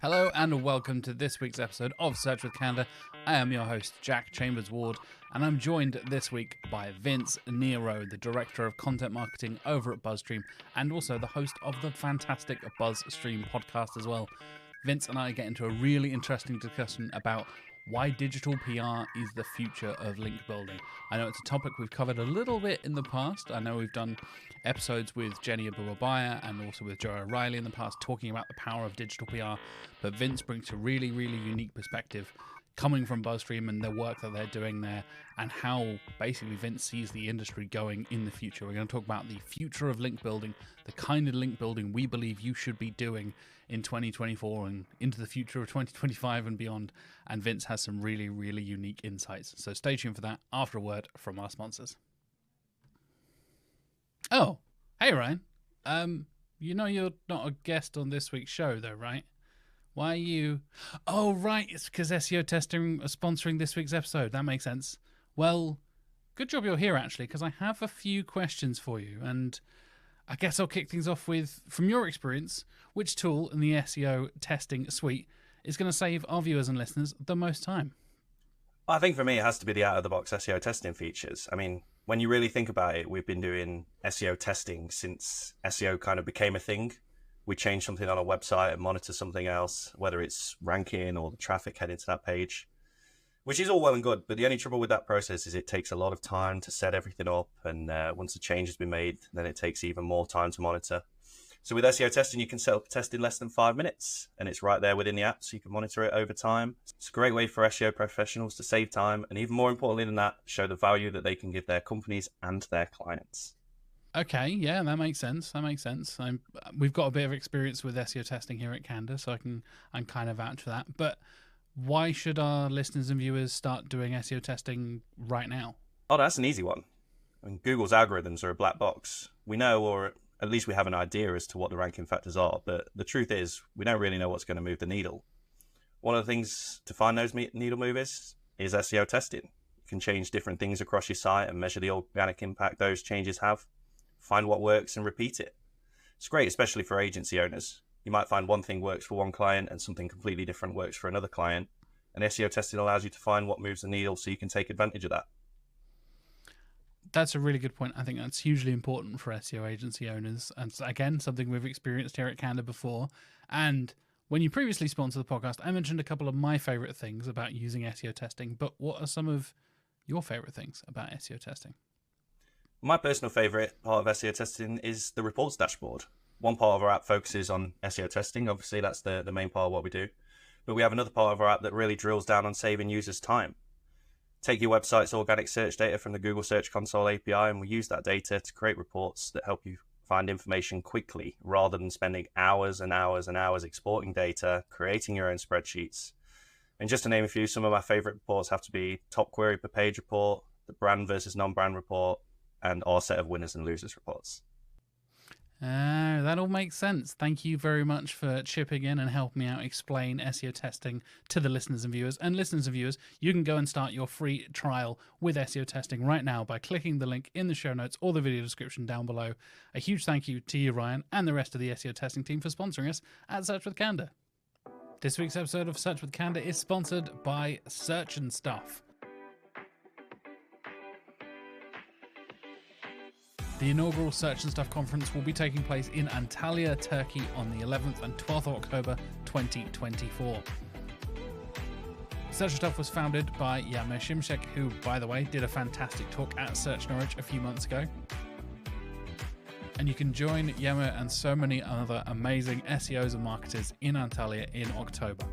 Hello and welcome to this week's episode of Search with Candour. I am your host, Jack Chambers-Ward, and I'm joined this week by Vince Nero, the Director of Content Marketing over at Buzzstream, and also the host of the fantastic Buzzstream podcast as well. Vince and I get into a really interesting discussion about why digital PR is the future of link building. I know it's a topic we've covered a little bit in the past. I know we've done episodes with Jenny Abubabaya and also with Joe O'Reilly in the past talking about the power of digital PR, but Vince brings a really, really unique perspective coming from Buzzstream and the work that they're doing there and how basically Vince sees the industry going in the future. We're going to talk about the future of link building, the kind of link building we believe you should be doing in 2024 and into the future of 2025 and beyond. And Vince has some really, really unique insights. So stay tuned for that after a word from our sponsors. Oh, hey Ryan. You know you're not a guest on this week's show though, right? Why are you... Oh, right, it's because SEO Testing are sponsoring this week's episode. That makes sense. Well, good job you're here, actually, because I have a few questions for you. And I guess I'll kick things off with, from your experience, which tool in the SEO Testing suite is going to save our viewers and listeners the most time? I think for me, it has to be the out-of-the-box SEO testing features. I mean, when you really think about it, we've been doing SEO testing since SEO kind of became a thing. We change something on a website and monitor something else, whether it's ranking or the traffic heading to that page, which is all well and good. But the only trouble with that process is it takes a lot of time to set everything up. And once the change has been made, then it takes even more time to monitor. So with SEO testing, you can set up a test in less than 5 minutes and it's right there within the app. So you can monitor it over time. It's a great way for SEO professionals to save time. And even more importantly than that, show the value that they can give their companies and their clients. Okay, yeah, that makes sense. We've got a bit of experience with SEO testing here at Candour, so I'm kind of vouch for that. But why should our listeners and viewers start doing SEO testing right now? Oh, that's an easy one. I mean, Google's algorithms are a black box. We know, or at least we have an idea as to what the ranking factors are, but the truth is we don't really know what's going to move the needle. One of the things to find those needle movers is SEO testing. You can change different things across your site and measure the organic impact those changes have. Find what works and repeat it. It's great, especially for agency owners. You might find one thing works for one client and something completely different works for another client. And SEO testing allows you to find what moves the needle so you can take advantage of that. That's a really good point. I think that's hugely important for SEO agency owners. And again, something we've experienced here at Candour before. And when you previously sponsored the podcast, I mentioned a couple of my favorite things about using SEO testing. But what are some of your favorite things about SEO testing? My personal favorite part of SEO testing is the reports dashboard. One part of our app focuses on SEO testing. Obviously, that's the main part of what we do. But we have another part of our app that really drills down on saving users' time. Take your website's organic search data from the Google Search Console API, and we use that data to create reports that help you find information quickly, rather than spending hours and hours and hours exporting data, creating your own spreadsheets. And just to name a few, some of my favorite reports have to be top query per page report, the brand versus non-brand report, and our set of winners and losers reports. That all makes sense. Thank you very much for chipping in and helping me out explain SEO testing to the listeners and viewers. And listeners and viewers, you can go and start your free trial with SEO testing right now by clicking the link in the show notes or the video description down below. A huge thank you to you, Ryan, and the rest of the SEO testing team for sponsoring us at Search with Candour. This week's episode of Search with Candour is sponsored by Search and Stuff. The inaugural Search and Stuff conference will be taking place in Antalya, Turkey on the 11th and 12th of October 2024. Search and Stuff was founded by Yama Shimshek, who, by the way, did a fantastic talk at Search Norwich a few months ago. And you can join Yama and so many other amazing SEOs and marketers in Antalya in October.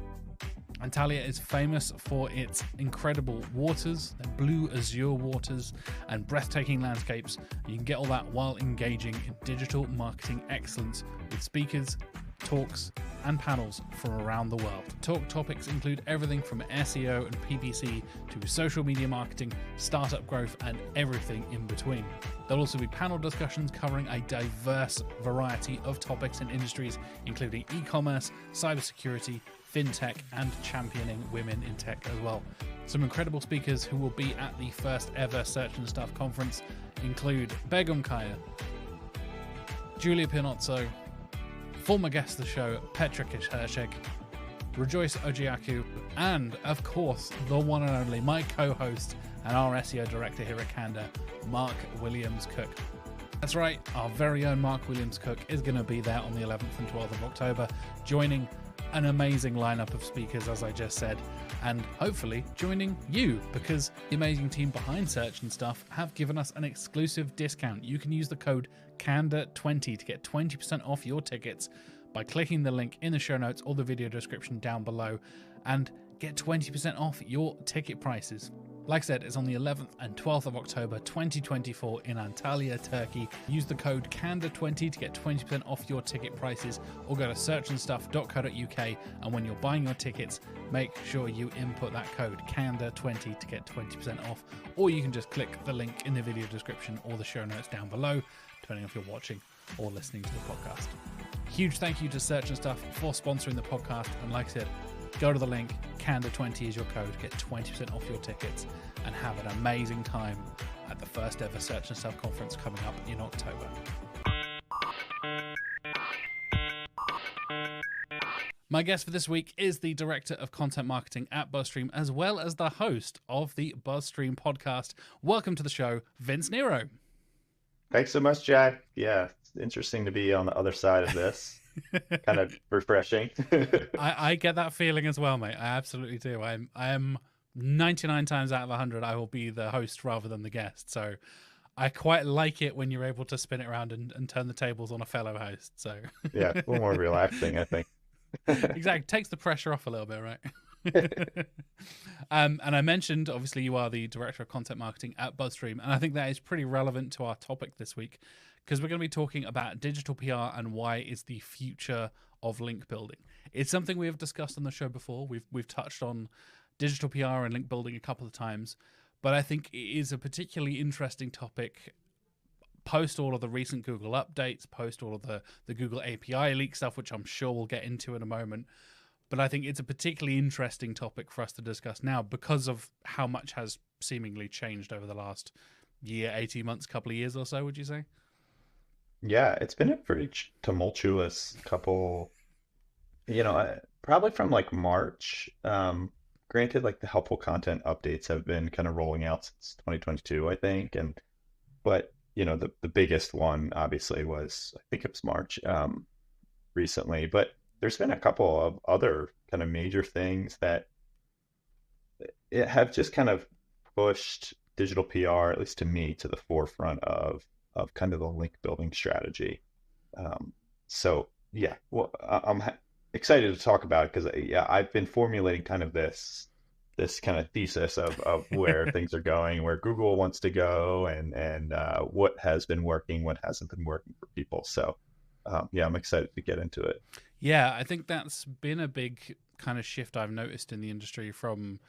Antalya is famous for its incredible waters, the blue azure waters, and breathtaking landscapes. You can get all that while engaging in digital marketing excellence with speakers, talks, and panels from around the world. Talk topics include everything from SEO and PPC to social media marketing, startup growth, and everything in between. There'll also be panel discussions covering a diverse variety of topics and industries, including e-commerce, cybersecurity, fintech, and championing women in tech as well. Some incredible speakers who will be at the first ever Search and Stuff conference include Begum Kaya, Julia Pinozzo, former guest of the show Petra Kishhershek, Rejoice Ojiaku, and of course, the one and only, my co-host and our SEO director here at Canada, Mark Williams Cook. That's right, our very own Mark Williams Cook is going to be there on the 11th and 12th of October, joining an amazing lineup of speakers, as I just said, and hopefully joining you, because the amazing team behind Search and Stuff have given us an exclusive discount. You can use the code CANDA20 to get 20% off your tickets by clicking the link in the show notes or the video description down below and get 20% off your ticket prices. Like I said, it's on the 11th and 12th of October 2024 in Antalya, Turkey. Use the code CANDA20 to get 20% off your ticket prices, or go to searchandstuff.co.uk, and when you're buying your tickets, make sure you input that code CANDA20 to get 20% off, or you can just click the link in the video description or the show notes down below, depending if you're watching or listening to the podcast. Huge thank you to Search and Stuff for sponsoring the podcast, and like I said, go to the link, CANDA20 is your code, get 20% off your tickets, and have an amazing time at the first ever Search and Stuff conference coming up in October. My guest for this week is the Director of Content Marketing at Buzzstream, as well as the host of the Buzzstream podcast. Welcome to the show, Vince Nero. Thanks so much, Jack. Yeah, it's interesting to be on the other side of this. Kind of refreshing. I get that feeling as well, mate. I absolutely do. I am 99 times out of 100, I will be the host rather than the guest. So I quite like it when you're able to spin it around and turn the tables on a fellow host. So yeah, a little more relaxing, I think. Exactly. Takes the pressure off a little bit, right? And I mentioned, obviously, you are the Director of Content Marketing at Buzzstream. And I think that is pretty relevant to our topic this week, because we're going to be talking about digital PR and why it's the future of link building. It's something we have discussed on the show before. We've touched on digital PR and link building a couple of times, but I think it is a particularly interesting topic post all of the recent Google updates, post all of the Google API leak stuff, which I'm sure we'll get into in a moment. But I think it's a particularly interesting topic for us to discuss now because of how much has seemingly changed over the last year, 18 months, couple of years or so, would you say? Yeah, it's been a pretty tumultuous couple, probably from like March. Granted, like the helpful content updates have been kind of rolling out since 2022, I think. But the biggest one obviously was, I think it was March, recently. But there's been a couple of other kind of major things that have just kind of pushed digital PR, at least to me, to the forefront of kind of the link building strategy. So yeah, well, I'm excited to talk about it because I've been formulating kind of this kind of thesis of where things are going, where Google wants to go, and what has been working, what hasn't been working for people. So I'm excited to get into it. Yeah, I think that's been a big kind of shift I've noticed in the industry from,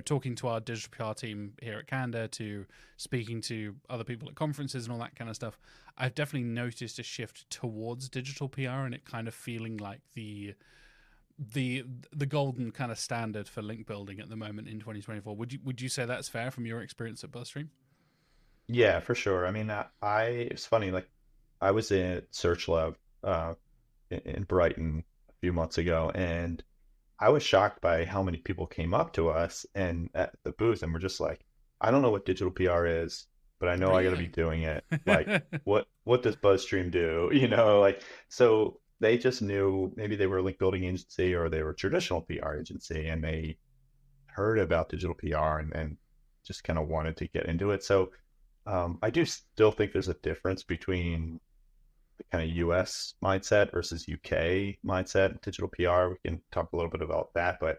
talking to our digital PR team here at Canada to speaking to other people at conferences and all that kind of stuff. I've definitely noticed a shift towards digital PR and it kind of feeling like the golden kind of standard for link building at the moment in 2024. Would you say that's fair from your experience at Buzzstream? Yeah, for sure. I mean, it's funny, like I was at Search Lab in Brighton a few months ago, and I was shocked by how many people came up to us and at the booth and were just like, I don't know what digital PR is, but I know really? I got to be doing it. Like, what does Buzzstream do? So they just knew maybe they were a link building agency or they were a traditional PR agency, and they heard about digital PR and just kind of wanted to get into it. So I do still think there's a difference between the kind of US mindset versus UK mindset, digital PR. We can talk a little bit about that, but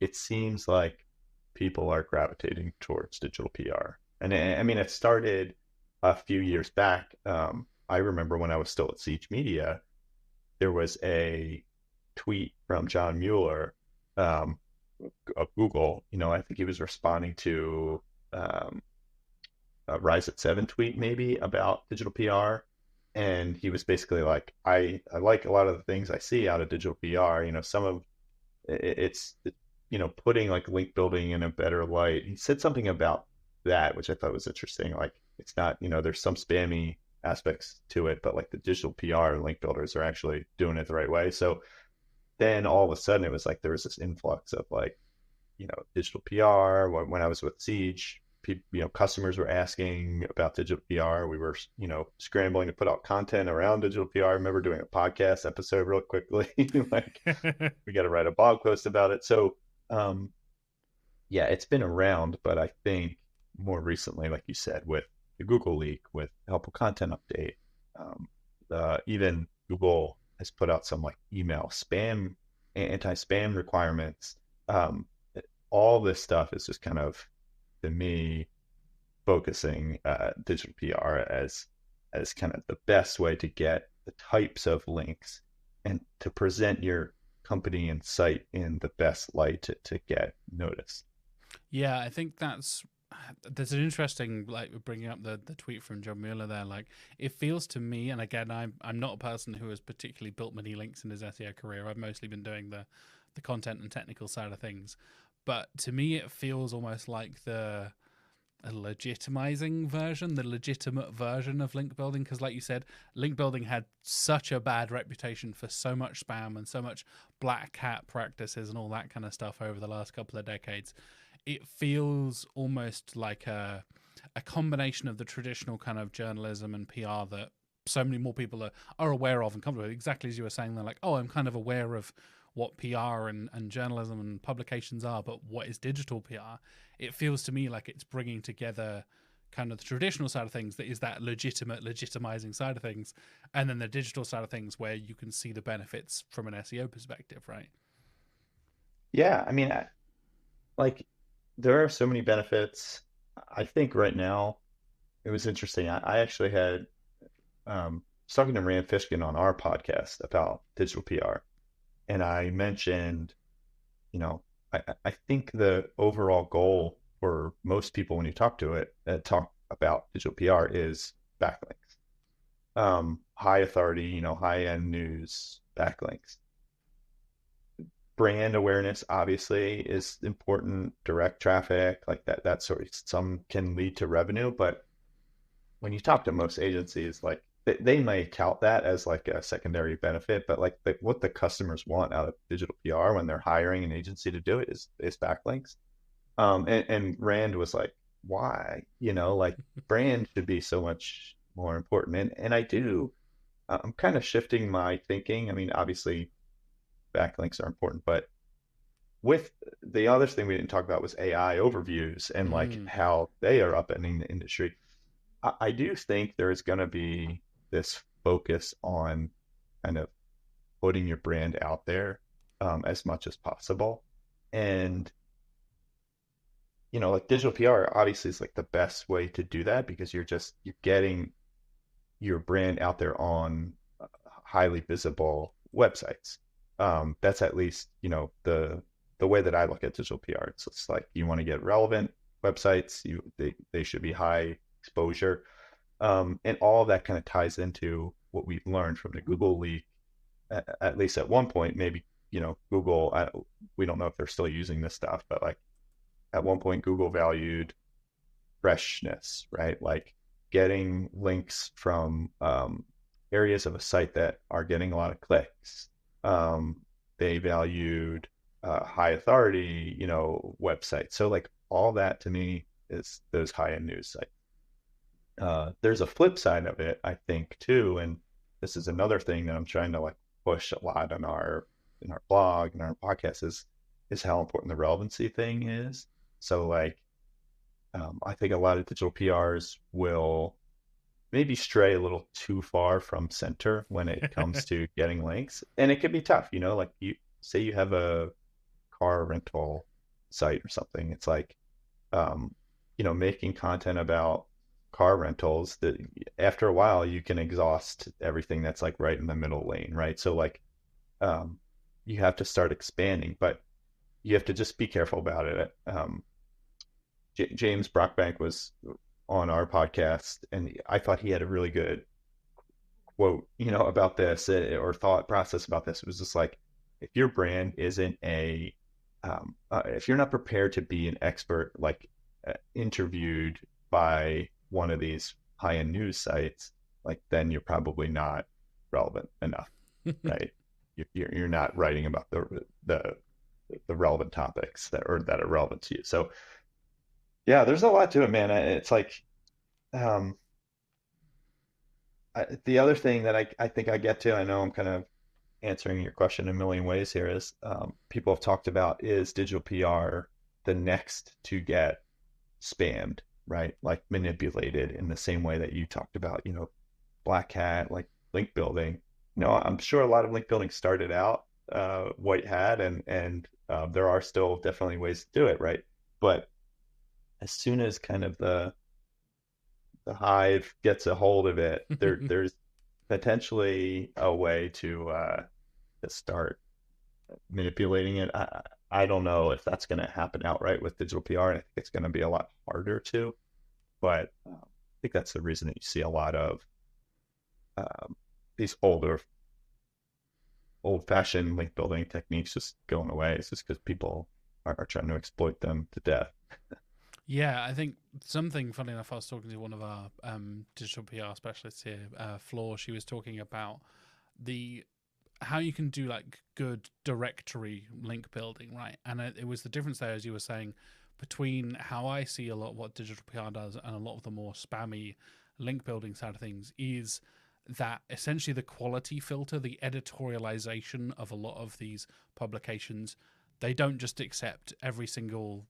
it seems like people are gravitating towards digital PR. And I mean, it started a few years back. I remember when I was still at Siege Media, there was a tweet from John Mueller of Google. I think he was responding to a Rise at 7 tweet maybe about digital PR. And he was basically like, I like a lot of the things I see out of digital PR. Some of it's putting like link building in a better light. He said something about that, which I thought was interesting. Like, it's not, there's some spammy aspects to it, but like the digital PR link builders are actually doing it the right way. So then all of a sudden it was like there was this influx of like, digital PR. When I was with Siege, customers were asking about digital PR. We were, scrambling to put out content around digital PR. I remember doing a podcast episode real quickly. Like, we got to write a blog post about it. So, yeah, it's been around, but I think more recently, like you said, with the Google leak, with helpful content update, even Google has put out some like email spam, anti-spam requirements. All this stuff is just kind of, to me, focusing digital PR as kind of the best way to get the types of links and to present your company and site in the best light to get noticed. Yeah, I think there's an interesting, like, bringing up the tweet from John Mueller there. Like, it feels to me, and again, I'm not a person who has particularly built many links in his SEO career. I've mostly been doing the content and technical side of things. But to me, it feels almost like a legitimizing version, the legitimate version of link building. Because like you said, link building had such a bad reputation for so much spam and so much black hat practices and all that kind of stuff over the last couple of decades. It feels almost like a combination of the traditional kind of journalism and PR that so many more people are aware of and comfortable with. Exactly as you were saying, they're like, oh, I'm kind of aware of what PR and journalism and publications are, but what is digital PR? It feels to me like it's bringing together kind of the traditional side of things, that is that legitimizing side of things, and then the digital side of things where you can see the benefits from an SEO perspective, right? Yeah, I mean, there are so many benefits. I think right now, it was interesting. I actually had was talking to Rand Fishkin on our podcast about digital PR. And I mentioned, I think the overall goal for most people when you talk about digital PR is backlinks. High authority, high-end news backlinks. Brand awareness obviously is important, direct traffic, like that sort of, some can lead to revenue, but when you talk to most agencies, like they may tout that as like a secondary benefit, but like what the customers want out of digital PR when they're hiring an agency to do it is backlinks. And Rand was like, why? Like brand should be so much more important. And I'm kind of shifting my thinking. I mean, obviously backlinks are important, but with the other thing we didn't talk about was AI overviews and like how they are upending the industry. I do think there is going to be this focus on kind of putting your brand out there as much as possible. And, like digital PR obviously is like the best way to do that because you're getting your brand out there on highly visible websites. That's at least, the way that I look at digital PR. It's like you want to get relevant websites. They should be high exposure. And all of that kind of ties into what we've learned from the Google leak, at least at one point. Maybe, Google, we don't know if they're still using this stuff, but like at one point, Google valued freshness, right? Like getting links from areas of a site that are getting a lot of clicks. They valued high authority, websites. So like all that to me is those high-end news sites. There's a flip side of it, I think, too, and this is another thing that I'm trying to like push a lot in our blog and our podcast is how important the relevancy thing is. So like, I think a lot of digital PRs will maybe stray a little too far from center when it comes to getting links, and it can be tough. Like you say you have a car rental site or something. It's like, making content about car rentals that after a while you can exhaust everything that's like right in the middle lane, right? So like, you have to start expanding, but you have to just be careful about it. James Brockbank was on our podcast, and I thought he had a really good quote, about this or thought process about this. It was just like, if your brand isn't if you're not prepared to be an expert, like interviewed by one of these high-end news sites, like then you're probably not relevant enough, right? you're not writing about the relevant topics that are relevant to you. So yeah, there's a lot to it, man. It's like um, the other thing that I think I get to, I know I'm kind of answering your question in a million ways here, is people have talked about, is digital PR the next to get spammed, right? Like manipulated in the same way that you talked about, black hat, like link building. I'm sure a lot of link building started out white hat, and there are still definitely ways to do it, right? But as soon as kind of the hive gets a hold of it, there's potentially a way to start manipulating it. I don't know if that's going to happen outright with digital PR. And I think it's going to be a lot harder to, but I think that's the reason that you see a lot of these old-fashioned link building techniques just going away. It's just because people are trying to exploit them to death. Yeah, I think something funny enough, I was talking to one of our digital PR specialists here, Floor. She was talking about how you can do like good directory link building, right? And it was the difference there, as you were saying, between how I see a lot of what digital PR does and a lot of the more spammy link building side of things, is that essentially the quality filter, the editorialization of a lot of these publications, they don't just accept every single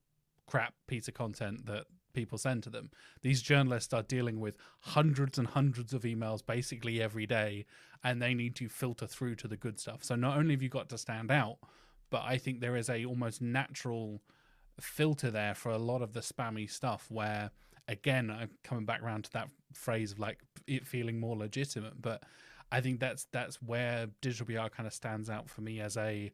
crap piece of content that people send to them. These journalists are dealing with hundreds and hundreds of emails basically every day, and they need to filter through to the good stuff. So not only have you got to stand out, but I think there is a almost natural filter there for a lot of the spammy stuff where, again, I'm coming back around to that phrase of like it feeling more legitimate, but I think that's where digital PR kind of stands out for me as a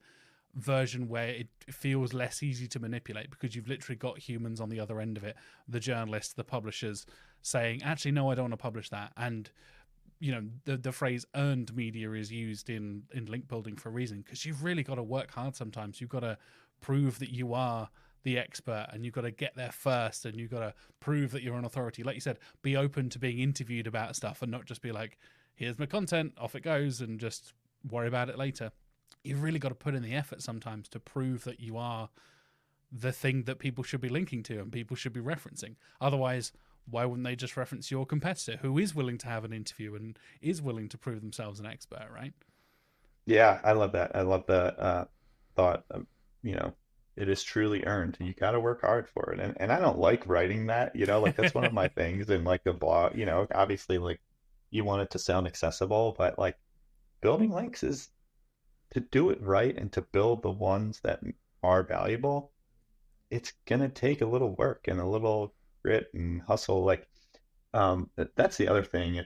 version where it feels less easy to manipulate, because you've literally got humans on the other end of it, the journalists, the publishers, saying, actually, no, I don't want to publish that. And the phrase earned media is used in link building for a reason, because you've really got to work hard sometimes. You've got to prove that you are the expert, and you've got to get there first, and you've got to prove that you're an authority. Like you said, be open to being interviewed about stuff and not just be like, here's my content, off it goes, and just worry about it later. You've really got to put in the effort sometimes to prove that you are the thing that people should be linking to and people should be referencing. Otherwise, why wouldn't they just reference your competitor who is willing to have an interview and is willing to prove themselves an expert, right? Yeah, I love that. I love the thought of, it is truly earned. You got to work hard for it. And I don't like writing that, like that's one of my things in like the blog, obviously like you want it to sound accessible, but like building links is to do it right, and to build the ones that are valuable. It's going to take a little work and a little grit and hustle. Like, that's the other thing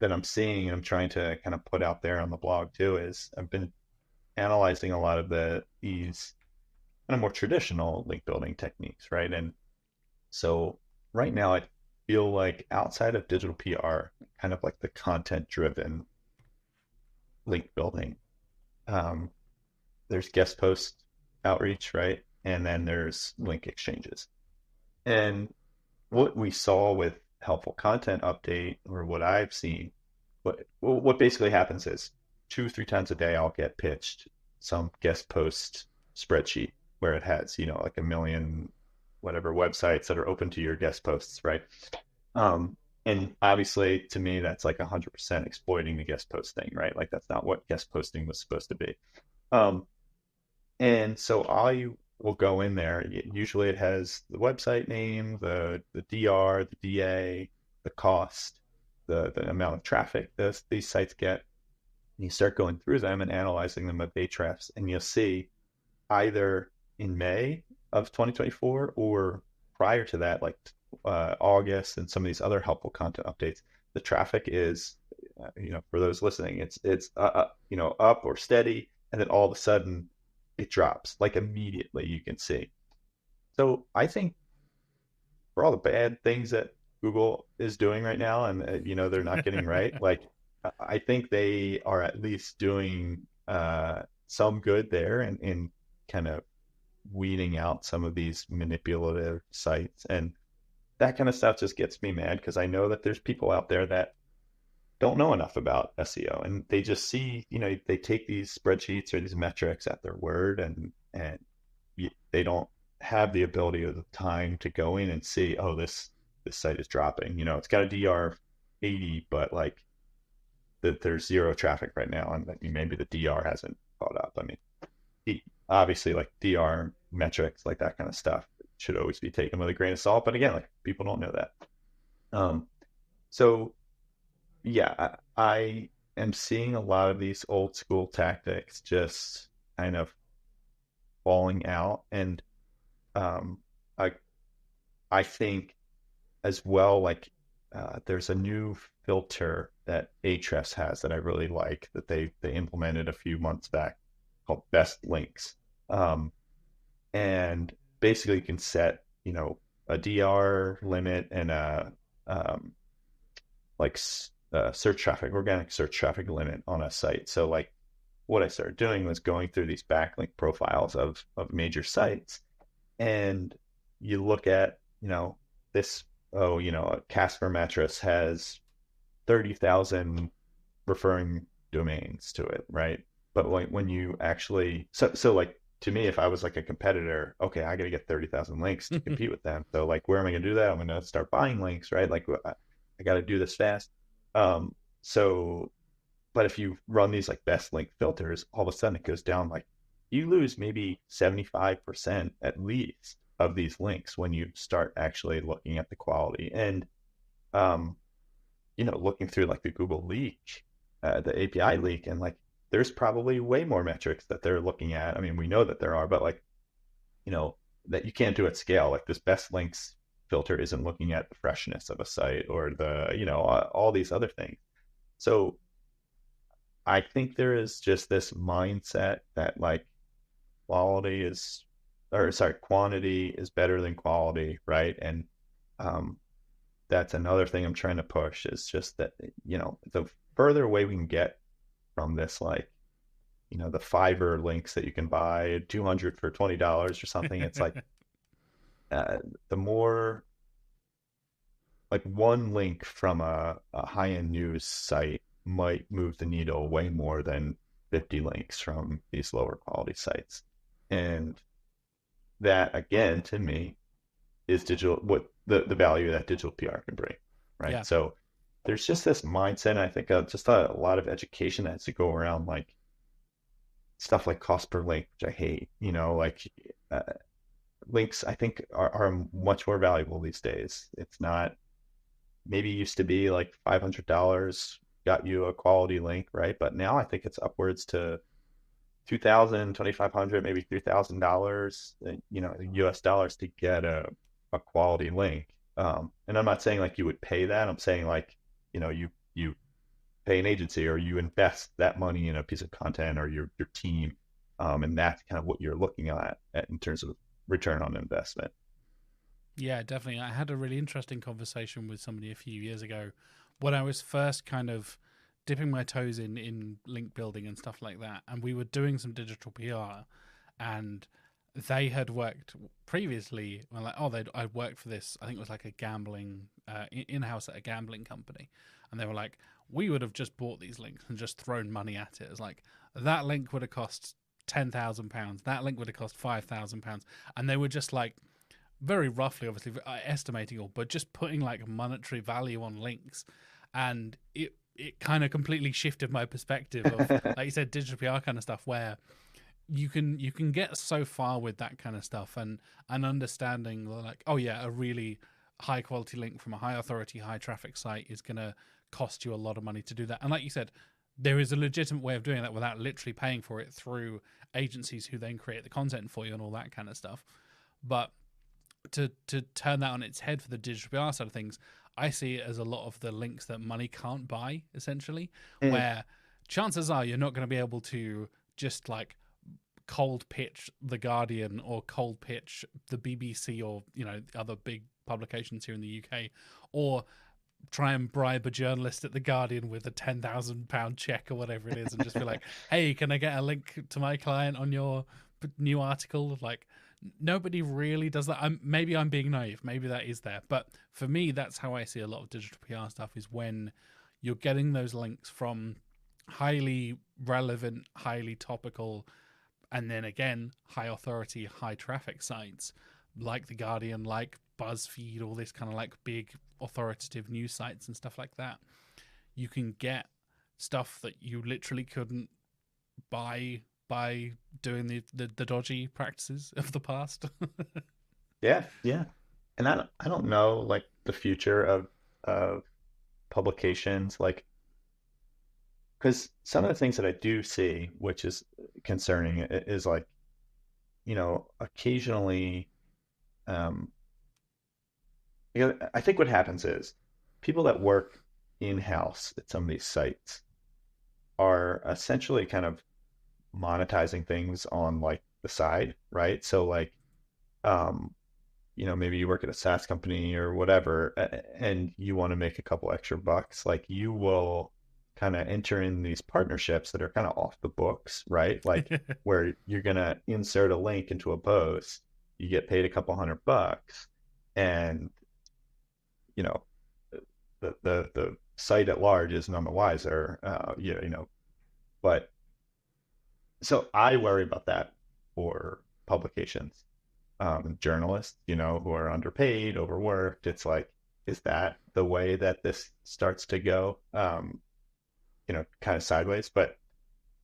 that I'm seeing and I'm trying to kind of put out there on the blog too, is I've been analyzing a lot of these kind of more traditional link building techniques, right? And so right now I feel like outside of digital PR, kind of like the content driven link building, there's guest post outreach, right? And then there's link exchanges. And what we saw with helpful content update, or what I've seen, what basically happens is 2-3 times a day I'll get pitched some guest post spreadsheet where it has, like a million whatever websites that are open to your guest posts, right? And obviously to me that's like 100% exploiting the guest post thing, right? Like that's not what guest posting was supposed to be. And so I will go in there. Usually it has the website name, the DR, the DA, the cost, the amount of traffic these sites get. And you start going through them and analyzing them with Ahrefs, and you'll see either in May of 2024 or prior to that, like August and some of these other helpful content updates, the traffic is, for those listening, it's up or steady, and then all of a sudden it drops, like immediately you can see. So I think for all the bad things that Google is doing right now, and they're not getting right, like I think they are at least doing some good there, and in kind of weeding out some of these manipulative sites. And that kind of stuff just gets me mad, because I know that there's people out there that don't know enough about SEO, and they just see, they take these spreadsheets or these metrics at their word, and they don't have the ability or the time to go in and see, oh, this site is dropping. It's got a DR 80, but like that there's zero traffic right now, and maybe the DR hasn't caught up. I mean, obviously, like DR metrics, like that kind of stuff, should always be taken with a grain of salt. But again, like people don't know that. So yeah, I am seeing a lot of these old school tactics just kind of falling out, and I think as well, like there's a new filter that Ahrefs has that I really like, that they implemented a few months back, called best links. And basically you can set, a DR limit and a search traffic, organic search traffic limit on a site. So like what I started doing was going through these backlink profiles of major sites, and you look at, this, a Casper mattress has 30,000 referring domains to it, right? But like when you actually, so like to me, if I was like a competitor, okay, I got to get 30,000 links to compete with them. So like, where am I going to do that? I'm going to start buying links, right? Like I got to do this fast. But if you run these like best link filters, all of a sudden it goes down, like you lose maybe 75% at least of these links when you start actually looking at the quality. And looking through like the Google leak, the API leak, and like there's probably way more metrics that they're looking at. I mean, we know that there are, but like, that you can't do at scale. Like this best links filter isn't looking at the freshness of a site or the, all these other things. So I think there is just this mindset that like quantity is better than quality, right? And that's another thing I'm trying to push, is just that, the further away we can get from this, like, the Fiverr links that you can buy 200 for $20 or something. It's like the more, like one link from a high-end news site might move the needle way more than 50 links from these lower quality sites. And that, again, to me, is what the value that digital PR can bring, right? Yeah. So there's just this mindset, and I think just a lot of education that has to go around, like stuff like cost per link, which I hate. Links I think are much more valuable these days. It's not, maybe used to be like $500 got you a quality link, right? But now I think it's upwards to $2,000, $2,500, maybe $3,000, US dollars to get a quality link. And I'm not saying like you would pay that. I'm saying like, you pay an agency or you invest that money in a piece of content or your team. And that's kind of what you're looking at in terms of return on investment. Yeah, definitely. I had a really interesting conversation with somebody a few years ago when I was first kind of dipping my toes in link building and stuff like that. And we were doing some digital PR, and they had worked previously. Well, like, I'd worked for this, I think it was like a gambling, in-house at a gambling company. And they were like, we would have just bought these links and just thrown money at it. It's like, that link would have cost £10,000. That link would have cost £5,000. And they were just like, very roughly, obviously, estimating all, but just putting like monetary value on links. And it kind of completely shifted my perspective of, like you said, digital PR kind of stuff, where you can get so far with that kind of stuff, and understanding like, oh yeah, a really high quality link from a high authority, high traffic site is going to cost you a lot of money to do that. And like you said, there is a legitimate way of doing that without literally paying for it through agencies who then create the content for you and all that kind of stuff. But to turn that on its head for the digital PR side of things, I see it as a lot of the links that money can't buy, essentially, where chances are you're not going to be able to just like cold pitch The Guardian or cold pitch the BBC or, other big publications here in the UK, or try and bribe a journalist at The Guardian with a £10,000 check or whatever it is and just be like, hey, can I get a link to my client on your new article? Like, nobody really does that. Maybe I'm being naive. Maybe that is there. But for me, that's how I see a lot of digital PR stuff, is when you're getting those links from highly relevant, highly topical, and then again, high authority, high traffic sites like The Guardian, like BuzzFeed, all this kind of like big authoritative news sites and stuff like that. You can get stuff that you literally couldn't buy by doing the dodgy practices of the past. Yeah, yeah. And I don't know like the future of publications, like, because some of the things that I do see, which is concerning, is like, occasionally, um, I think what happens is people that work in-house at some of these sites are essentially kind of monetizing things on like the side, right? So like, um, maybe you work at a SaaS company or whatever, and you want to make a couple extra bucks, like you will kind of enter in these partnerships that are kind of off the books, right? Like where you're going to insert a link into a post, you get paid a couple $100, and you know, the site at large is none the wiser, but so I worry about that for publications, journalists, who are underpaid, overworked. It's like, is that the way that this starts to go, kind of sideways? But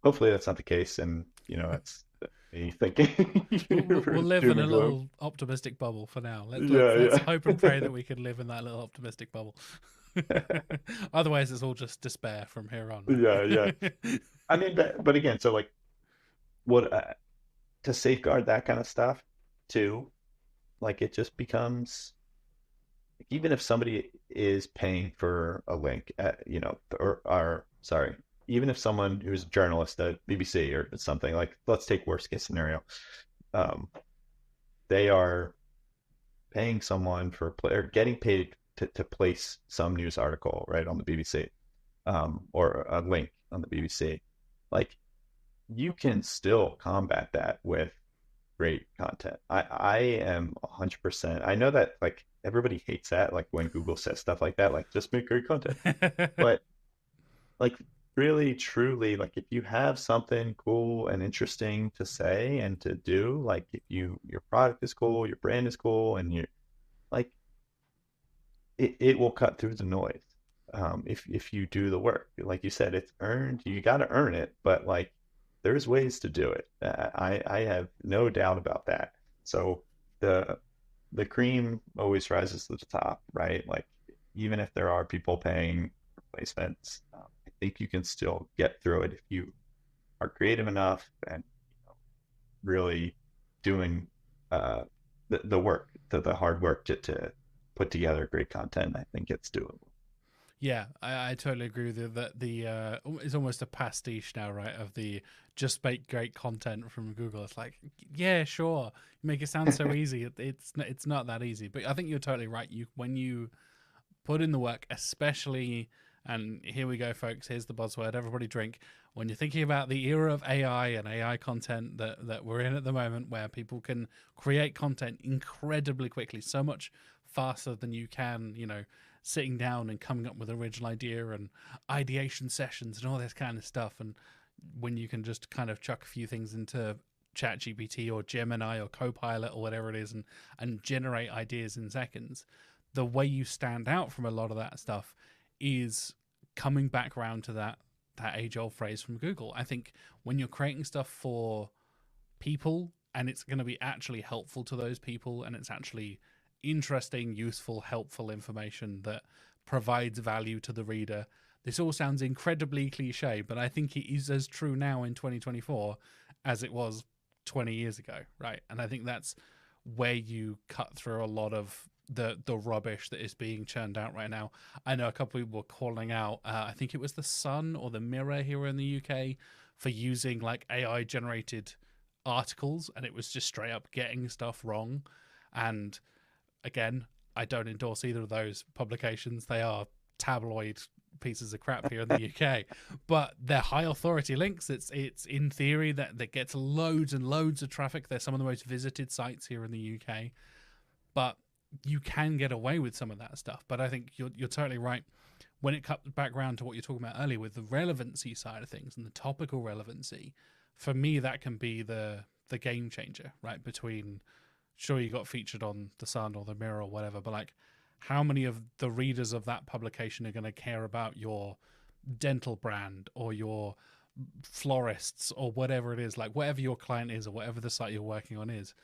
hopefully that's not the case. And, it's me thinking. We'll live in a little optimistic bubble for now. Let's hope and pray that we can live in that little optimistic bubble. Otherwise, it's all just despair from here on. Yeah. I mean, but again, so like, what to safeguard that kind of stuff too, like it just becomes, even if somebody is paying for a link or sorry, even if someone who's a journalist at BBC or something, like let's take worst case scenario, they are paying someone or getting paid to place some news article right on the BBC, or a link on the BBC, like you can still combat that with great content. I am 100%. I know that like everybody hates that, like when Google says stuff like that, like just make great content. But like really, truly, like if you have something cool and interesting to say and to do, like if your product is cool, your brand is cool, and you like it will cut through the noise. If you do the work, like you said, it's earned. You got to earn it, but like there's ways to do it. I have no doubt about that. So the cream always rises to the top, right? Like even if there are people paying replacements, I think you can still get through it if you are creative enough and really doing the work, the hard work to put together great content. I think it's doable. Yeah, I totally agree with you that it's almost a pastiche now, right? Of the just make great content from Google. It's like, yeah, sure, you make it sound so easy. It's not that easy. But I think you're totally right. When you put in the work, especially, and here we go, folks. Here's the buzzword. Everybody drink. When you're thinking about the era of AI and AI content that we're in at the moment, where people can create content incredibly quickly, so much faster than you can, sitting down and coming up with an original idea and ideation sessions and all this kind of stuff. And when you can just kind of chuck a few things into ChatGPT or Gemini or Copilot or whatever it is and generate ideas in seconds, the way you stand out from a lot of that stuff is coming back around to that age-old phrase from Google. I think when you're creating stuff for people and it's going to be actually helpful to those people and it's actually interesting, useful, helpful information that provides value to the reader. This all sounds incredibly cliche, but I think it is as true now in 2024 as it was 20 years ago, right? And I think that's where you cut through a lot of the rubbish that is being churned out right now. I know a couple of people were calling out, I think it was the Sun or the Mirror here in the UK, for using like AI generated articles, and it was just straight up getting stuff wrong. And again, I don't endorse either of those publications. They are tabloid pieces of crap here in the UK, but they're high authority links. It's in theory that gets loads and loads of traffic. They're some of the most visited sites here in the UK, but you can get away with some of that stuff. But I think you're totally right. when it comes back around to what you're talking about earlier with the relevancy side of things and the topical relevancy, for me, that can be the game changer, right? Between, sure, you got featured on the Sun or the Mirror or whatever, but like, how many of the readers of that publication are going to care about your dental brand or your florists or whatever it is, like whatever your client is or whatever the site you're working on is?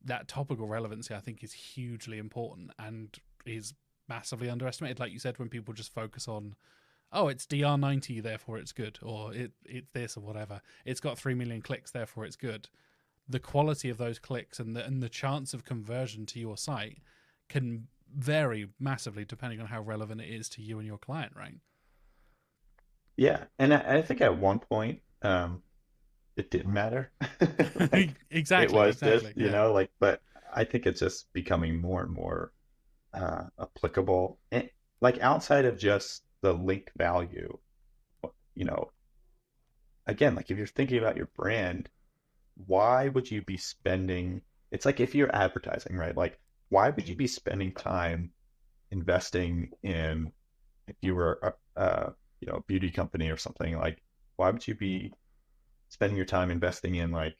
That topical relevancy, I think, is hugely important and is massively underestimated. Like you said, when people just focus on, oh, it's DR90, therefore it's good, or it's this or whatever. It's got 3 million clicks, therefore it's good. The quality of those clicks and the chance of conversion to your site can vary massively depending on how relevant it is to you and your client, right? Yeah, and I think at one point, it didn't matter. Like it Exactly, was this, yeah. like, but I think it's just becoming more and more applicable. And like outside of just the link value, you know, again, like if you're thinking about your brand, why would you be spending? It's like if you're advertising, right? Like, why would you be spending time investing in, if you were a beauty company or something, like, why would you be spending your time investing in like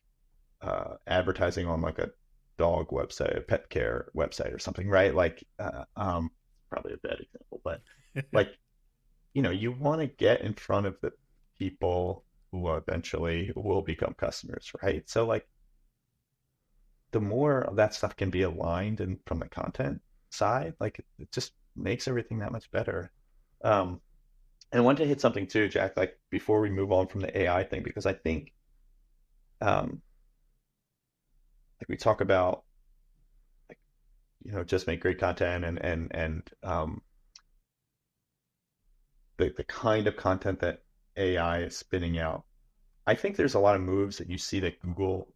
advertising on like a dog website, a pet care website or something, right? Like, probably a bad example, but like, you want to get in front of the people who eventually will become customers, right? So like, the more of that stuff can be aligned and from the content side, like it just makes everything that much better. And I want to hit something too, Jack, like before we move on from the AI thing, because I think, like we talk about, like, just make great content and the kind of content that AI is spinning out. I think there's a lot of moves that you see that Google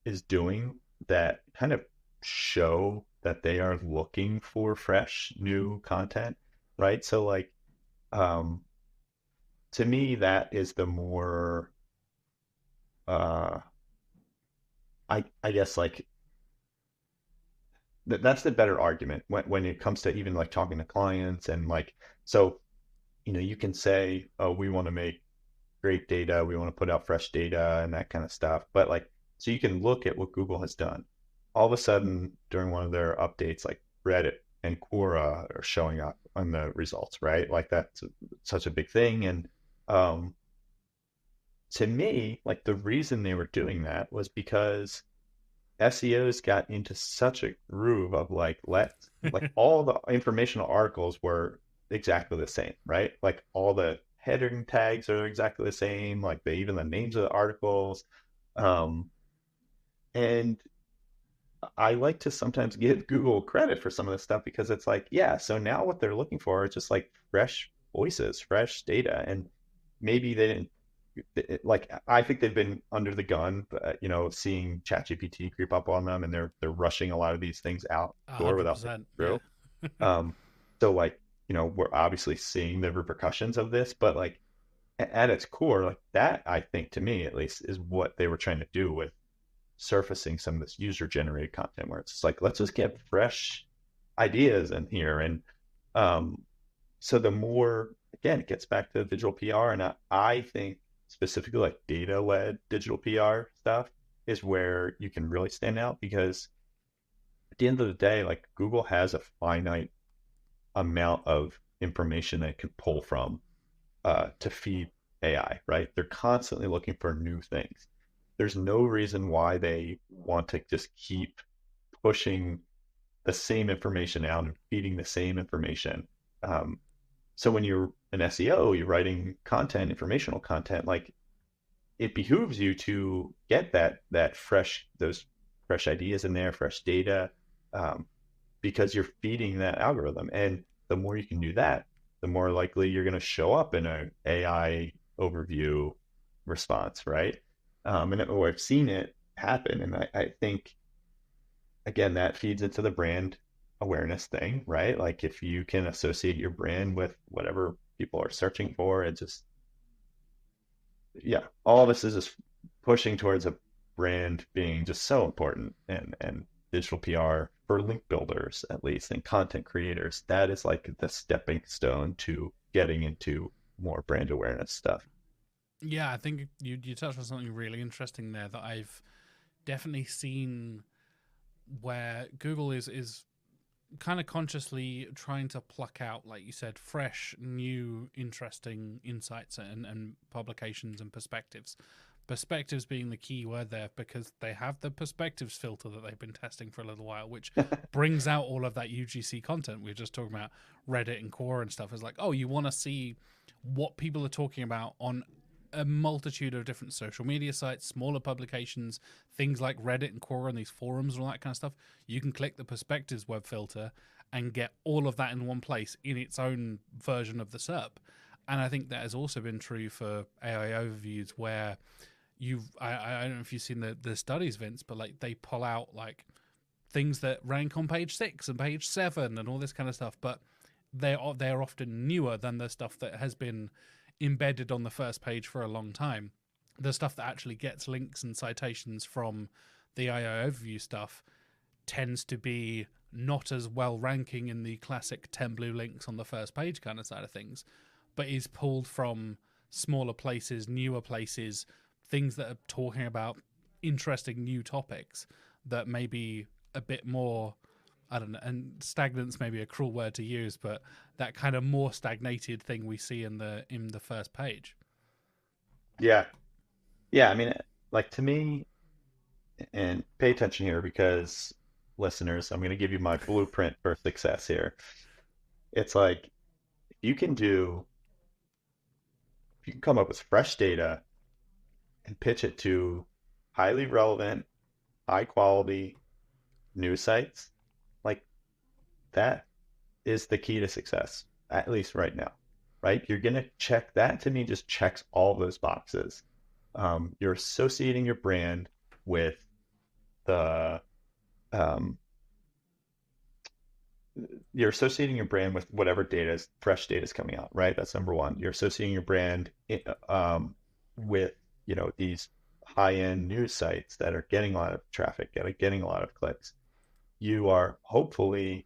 is doing that kind of show that they are looking for fresh, new content, right? So like, to me, that is the more, I guess like that's the better argument when it comes to even like talking to clients and like, so, you can say, oh, we want to make great data, we want to put out fresh data and that kind of stuff. But like, so you can look at what Google has done. All of a sudden, during one of their updates, like Reddit and Quora are showing up on the results, right? Like that's such a big thing. And to me, like the reason they were doing that was because SEOs got into such a groove of like, like all the informational articles were exactly the same, right? Like all the heading tags are exactly the same, like even the names of the articles. And I like to sometimes give Google credit for some of this stuff because it's like, yeah, so now what they're looking for is just like fresh voices, fresh data. And maybe they didn't, like, I think they've been under the gun, seeing ChatGPT creep up on them, and they're rushing a lot of these things out door without thinking 100%, through. yeah. So like, we're obviously seeing the repercussions of this, but like at its core, like that, I think to me at least, is what they were trying to do with surfacing some of this user generated content, where it's like, let's just get fresh ideas in here. And so the more, again, it gets back to digital PR, and I think specifically like data led digital PR stuff is where you can really stand out, because at the end of the day, like Google has a finite amount of information that it can pull from to feed AI, right? They're constantly looking for new things. There's no reason why they want to just keep pushing the same information out and feeding the same information. So when you're an SEO, you're writing content, informational content, like it behooves you to get those fresh ideas in there, fresh data, because you're feeding that algorithm. And the more you can do that, the more likely you're going to show up in an AI overview response, right? And I've seen it happen. And I think, again, that feeds into the brand awareness thing, right? Like if you can associate your brand with whatever people are searching for, it just, yeah, all this is just pushing towards a brand being just so important. And digital PR for link builders, at least, and content creators, that is like the stepping stone to getting into more brand awareness stuff. Yeah, I think you touched on something really interesting there that I've definitely seen, where Google is kind of consciously trying to pluck out, like you said, fresh, new, interesting insights and publications and perspectives. Perspectives being the key word there, because they have the perspectives filter that they've been testing for a little while, which brings out all of that UGC content. We were just talking about Reddit and Quora and stuff. It's like, oh, you want to see what people are talking about on a multitude of different social media sites, smaller publications, things like Reddit and Quora and these forums and all that kind of stuff. You can click the perspectives web filter and get all of that in one place in its own version of the SERP. And I think that has also been true for AI overviews, where I don't know if you've seen the studies, Vince, but like they pull out like things that rank on page 6 and page 7 and all this kind of stuff, but they're often newer than the stuff that has been embedded on the first page for a long time. The stuff that actually gets links and citations from the AI overview stuff tends to be not as well ranking in the classic 10 blue links on the first page kind of side of things, but is pulled from smaller places, newer places, things that are talking about interesting new topics that may be a bit more, I don't know, and stagnant's maybe a cruel word to use, but that kind of more stagnated thing we see in the first page. Yeah. Yeah. I mean, like to me, and pay attention here because listeners, I'm going to give you my blueprint for success here. It's like, if you can come up with fresh data and pitch it to highly relevant, high quality news sites, like that is the key to success, at least right now, right? You're going to check that. To me, just checks all those boxes. You're associating your brand with the, you're associating your brand with whatever fresh data is coming out, right? That's number one. You're associating your brand with, these high-end news sites that are getting a lot of traffic, getting a lot of clicks. You are hopefully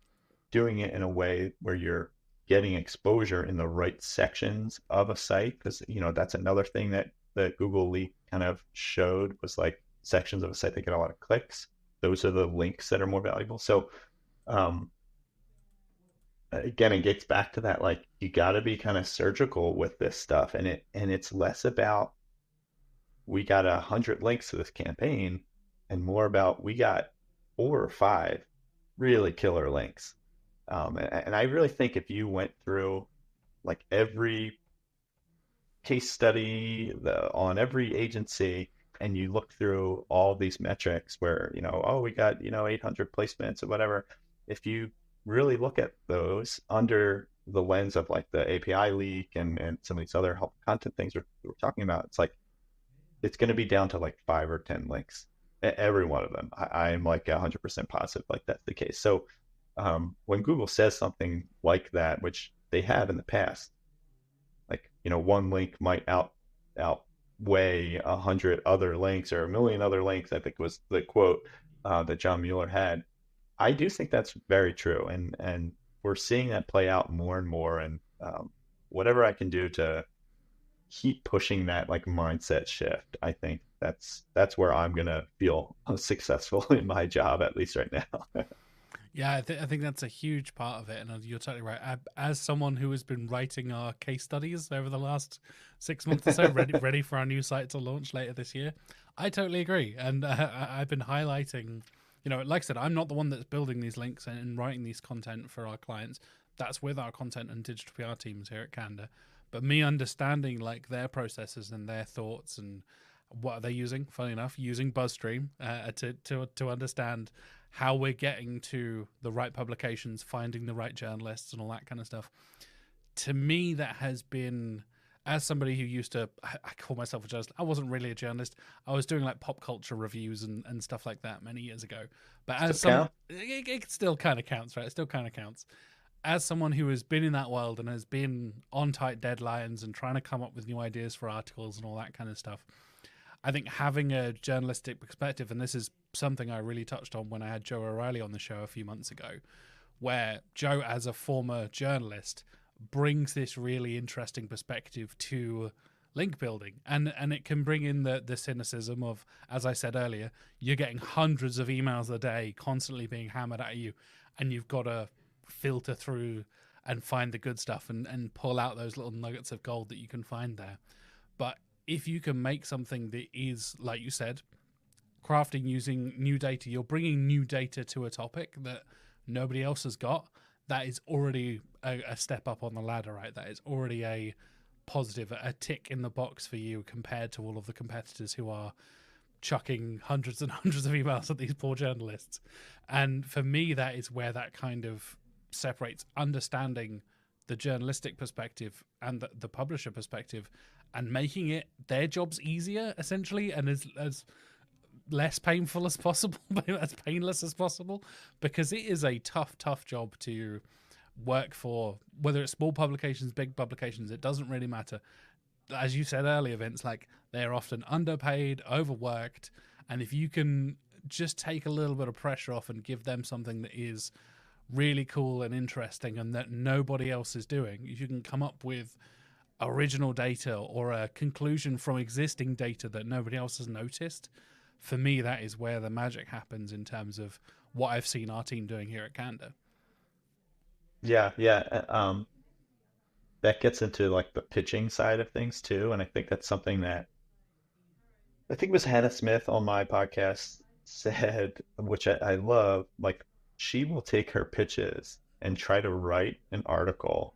doing it in a way where you're getting exposure in the right sections of a site, because that's another thing that the Google leak kind of showed, was like sections of a site that get a lot of clicks. Those are the links that are more valuable. So again, it gets back to that, like, you got to be kind of surgical with this stuff, and it's less about we got 100 links to this campaign and more about we got 4 or 5 really killer links. And I really think if you went through like every case study on every agency and you look through all these metrics where, we got, 800 placements or whatever, if you really look at those under the lens of like the API leak and some of these other help content things we're talking about, it's like, it's going to be down to like 5 or 10 links, every one of them. I'm like 100% positive like that's the case. So when Google says something like that, which they have in the past, like, one link might outweigh 100 other links or 1,000,000 other links, I think was the quote that John Mueller had. I do think that's very true. And we're seeing that play out more and more. And whatever I can do to keep pushing that like mindset shift, I think that's where I'm gonna feel successful in my job, at least right now. Yeah, I think that's a huge part of it, and you're totally right. As someone who has been writing our case studies over the last 6 months or so, ready for our new site to launch later this year, I totally agree. And I've been highlighting, like I said, I'm not the one that's building these links and writing these content for our clients. That's with our content and digital PR teams here at Canada. But me understanding like their processes and their thoughts and what are they using, funny enough, using Buzzstream to understand how we're getting to the right publications, finding the right journalists and all that kind of stuff. To me, that has been, as somebody who used to, I call myself a journalist. I wasn't really a journalist. I was doing like pop culture reviews and stuff like that many years ago. But as it still kind of counts, right? It still kind of counts. As someone who has been in that world and has been on tight deadlines and trying to come up with new ideas for articles and all that kind of stuff, I think having a journalistic perspective, and this is something I really touched on when I had Joe O'Reilly on the show a few months ago, where Joe, as a former journalist, brings this really interesting perspective to link building, and it can bring in the cynicism of, as I said earlier, you're getting hundreds of emails a day constantly being hammered at you, and you've got to filter through and find the good stuff and pull out those little nuggets of gold that you can find there. But if you can make something that is, like you said, crafting using new data, you're bringing new data to a topic that nobody else has got, that is already a step up on the ladder, right? That is already a positive, a tick in the box for you compared to all of the competitors who are chucking hundreds and hundreds of emails at these poor journalists. And for me, that is where that kind of separates understanding the journalistic perspective and the publisher perspective, and making it their jobs easier, essentially, and as less painful as possible, as painless as possible, because it is a tough job to work for, whether it's small publications, big publications, it doesn't really matter. As you said earlier, Vince, like, they're often underpaid, overworked, and if you can just take a little bit of pressure off and give them something that is really cool and interesting and that nobody else is doing, if you can come up with original data or a conclusion from existing data that nobody else has noticed, for me, that is where the magic happens in terms of what I've seen our team doing here at Canada. Yeah, yeah. That gets into like the pitching side of things too, and I think that's something that I think it was Hannah Smith on my podcast said, which I love. Like, she will take her pitches and try to write an article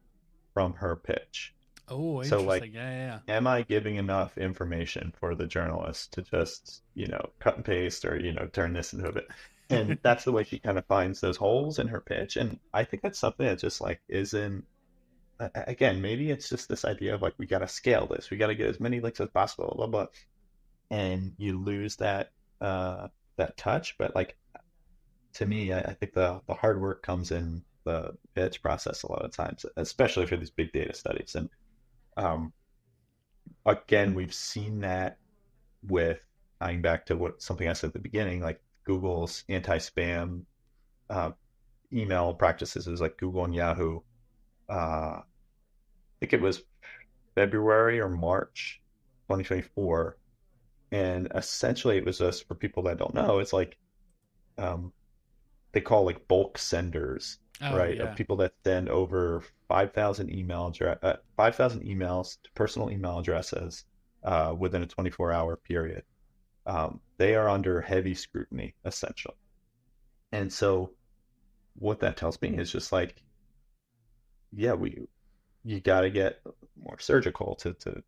from her pitch. Oh, So, interesting. like, Yeah. am I giving enough information for the journalist to just, cut and paste or, turn this into a bit? And that's the way she kind of finds those holes in her pitch. And I think that's something that just like isn't, again, maybe it's just this idea of like, we got to scale this. We got to get as many links as possible, blah, blah. And you lose that touch. But like, to me, I think the hard work comes in the pitch process a lot of times, especially for these big data studies. And again, we've seen that with tying back to something I said at the beginning, like Google's anti-spam email practices is like Google and Yahoo. I think it was February or March 2024. And essentially it was just, for people that don't know, it's like they call like bulk senders, right? Yeah. Of people that send over 5,000 emails to personal email addresses within a 24-hour period. They are under heavy scrutiny, essentially. And so what that tells me is just like, yeah, you got to get more surgical to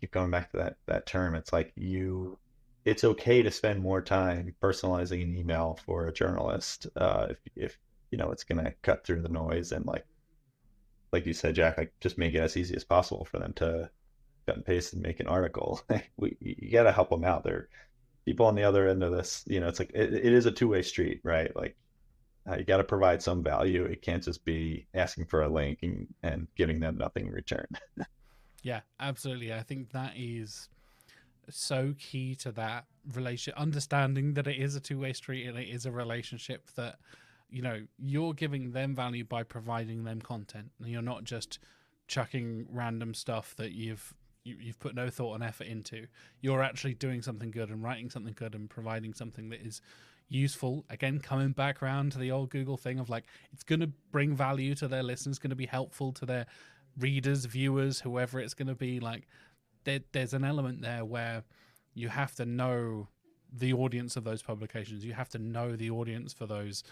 keep going back to that term. It's like it's okay to spend more time personalizing an email for a journalist if it's going to cut through the noise, and like you said, Jack, like, just make it as easy as possible for them to cut and paste and make an article. You got to help them out. There are people on the other end of this. It's like it is a two-way street, right? Like, you got to provide some value. It can't just be asking for a link and giving them nothing in return. Yeah, absolutely. I think that is so key to that relationship, understanding that it is a two-way street and it is a relationship, that you're giving them value by providing them content, and you're not just chucking random stuff that you've put no thought and effort into. You're actually doing something good and writing something good and providing something that is useful. Again, coming back around to the old Google thing of like, it's going to bring value to their listeners, going to be helpful to their readers, viewers, whoever it's going to be. Like, there's an element there where you have to know the audience of those publications. You have to know the audience for those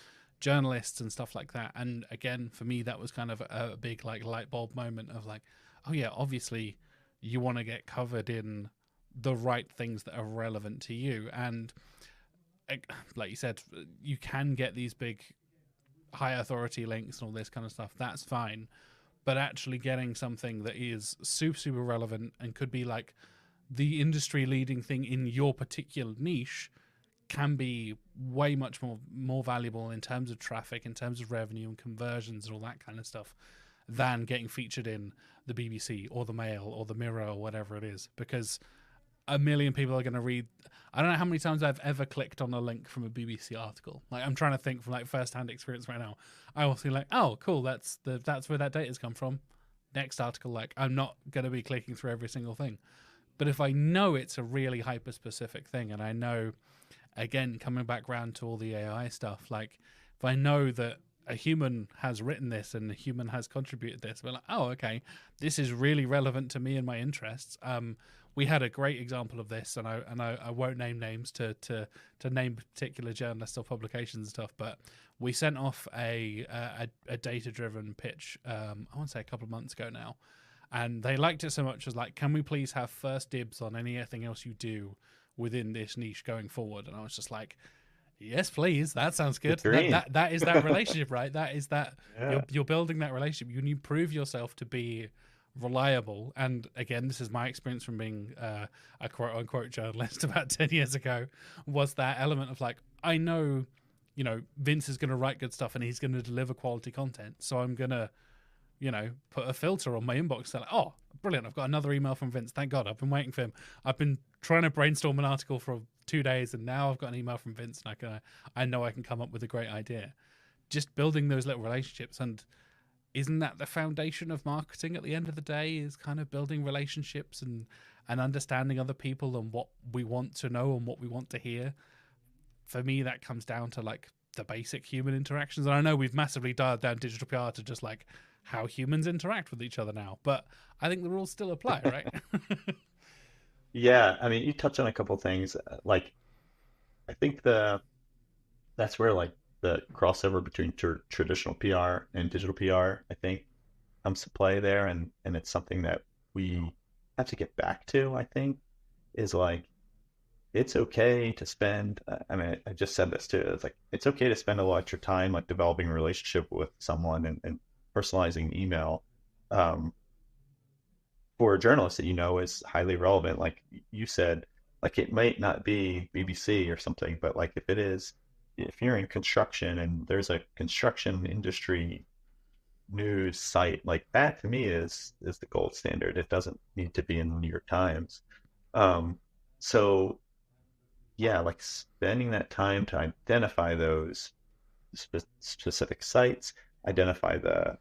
journalists and stuff like that. And again, for me, that was kind of a big like light bulb moment of like, oh yeah, obviously you want to get covered in the right things that are relevant to you. And like you said, you can get these big high authority links and all this kind of stuff. That's fine. But actually getting something that is super relevant and could be like the industry leading thing in your particular niche can be way much more valuable in terms of traffic, in terms of revenue and conversions and all that kind of stuff, than getting featured in the BBC or the Mail or the Mirror or whatever it is. Because a million people are going to read. I don't know how many times I've ever clicked on a link from a BBC article. Like, I'm trying to think from like first-hand experience right now. I will see like, oh, cool, that's where that data's come from. next article. Like, I'm not going to be clicking through every single thing. But if I know it's a really hyper-specific thing, and I know, again, coming back round to all the AI stuff, like, if I know that a human has written this and a human has contributed this, we're like, oh, okay, this is really relevant to me and my interests. We had a great example of this, and I won't name names to name particular journalists or publications and stuff, but we sent off a data-driven pitch, I want to say a couple of months ago now, and they liked it so much as like, can we please have first dibs on anything else you do within this niche going forward? And I was just like, yes, please. That sounds good. That is that relationship, right? That is that. Yeah. You're building that relationship. You prove yourself to be reliable. And again, this is my experience from being a quote unquote journalist about 10 years ago, was that element of like, I know, Vince is going to write good stuff and he's going to deliver quality content. So I'm going to, put a filter on my inbox. So like, oh, brilliant. I've got another email from Vince. Thank God. I've been waiting for him. I've been trying to brainstorm an article for 2 days, and now I've got an email from Vince, and I know I can come up with a great idea. Just building those little relationships, and isn't that the foundation of marketing at the end of the day, is kind of building relationships and understanding other people and what we want to know and what we want to hear. For me, that comes down to like the basic human interactions. And I know we've massively dialed down digital PR to just like how humans interact with each other now, but I think the rules still apply, right? Yeah, I mean, you touched on a couple things. Like, I think that's where like the crossover between traditional PR and digital PR, I think, comes to play there, and it's something that we have to get back to. I think is like, it's okay to spend. I mean, I just said this too. It's like, it's okay to spend a lot of your time like developing a relationship with someone and personalizing email. For a journalist that is highly relevant, like you said, like it might not be BBC or something, but like if you're in construction and there's a construction industry news site, like that to me is the gold standard. It doesn't need to be in the New York Times. So yeah, like spending that time to identify those specific sites, identify the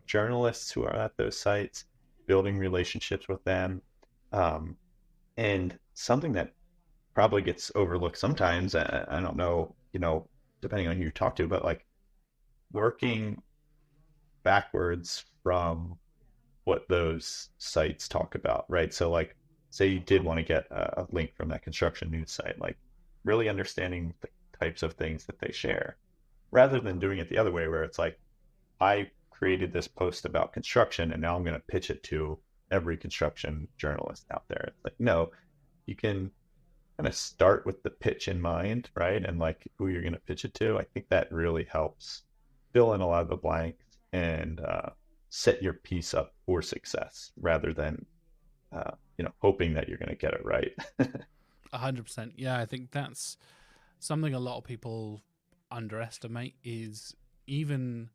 journalists who are at those sites, building relationships with them. And something that probably gets overlooked sometimes, I don't know, depending on who you talk to, but like working backwards from what those sites talk about, right? So like, say you did want to get a link from that construction news site, like really understanding the types of things that they share, rather than doing it the other way where it's like, I created this post about construction and now I'm going to pitch it to every construction journalist out there. It's like, no, you can kind of start with the pitch in mind, right? And like who you're going to pitch it to. I think that really helps fill in a lot of the blanks and set your piece up for success rather than, hoping that you're going to get it right. 100%. Yeah, I think that's something a lot of people underestimate, is even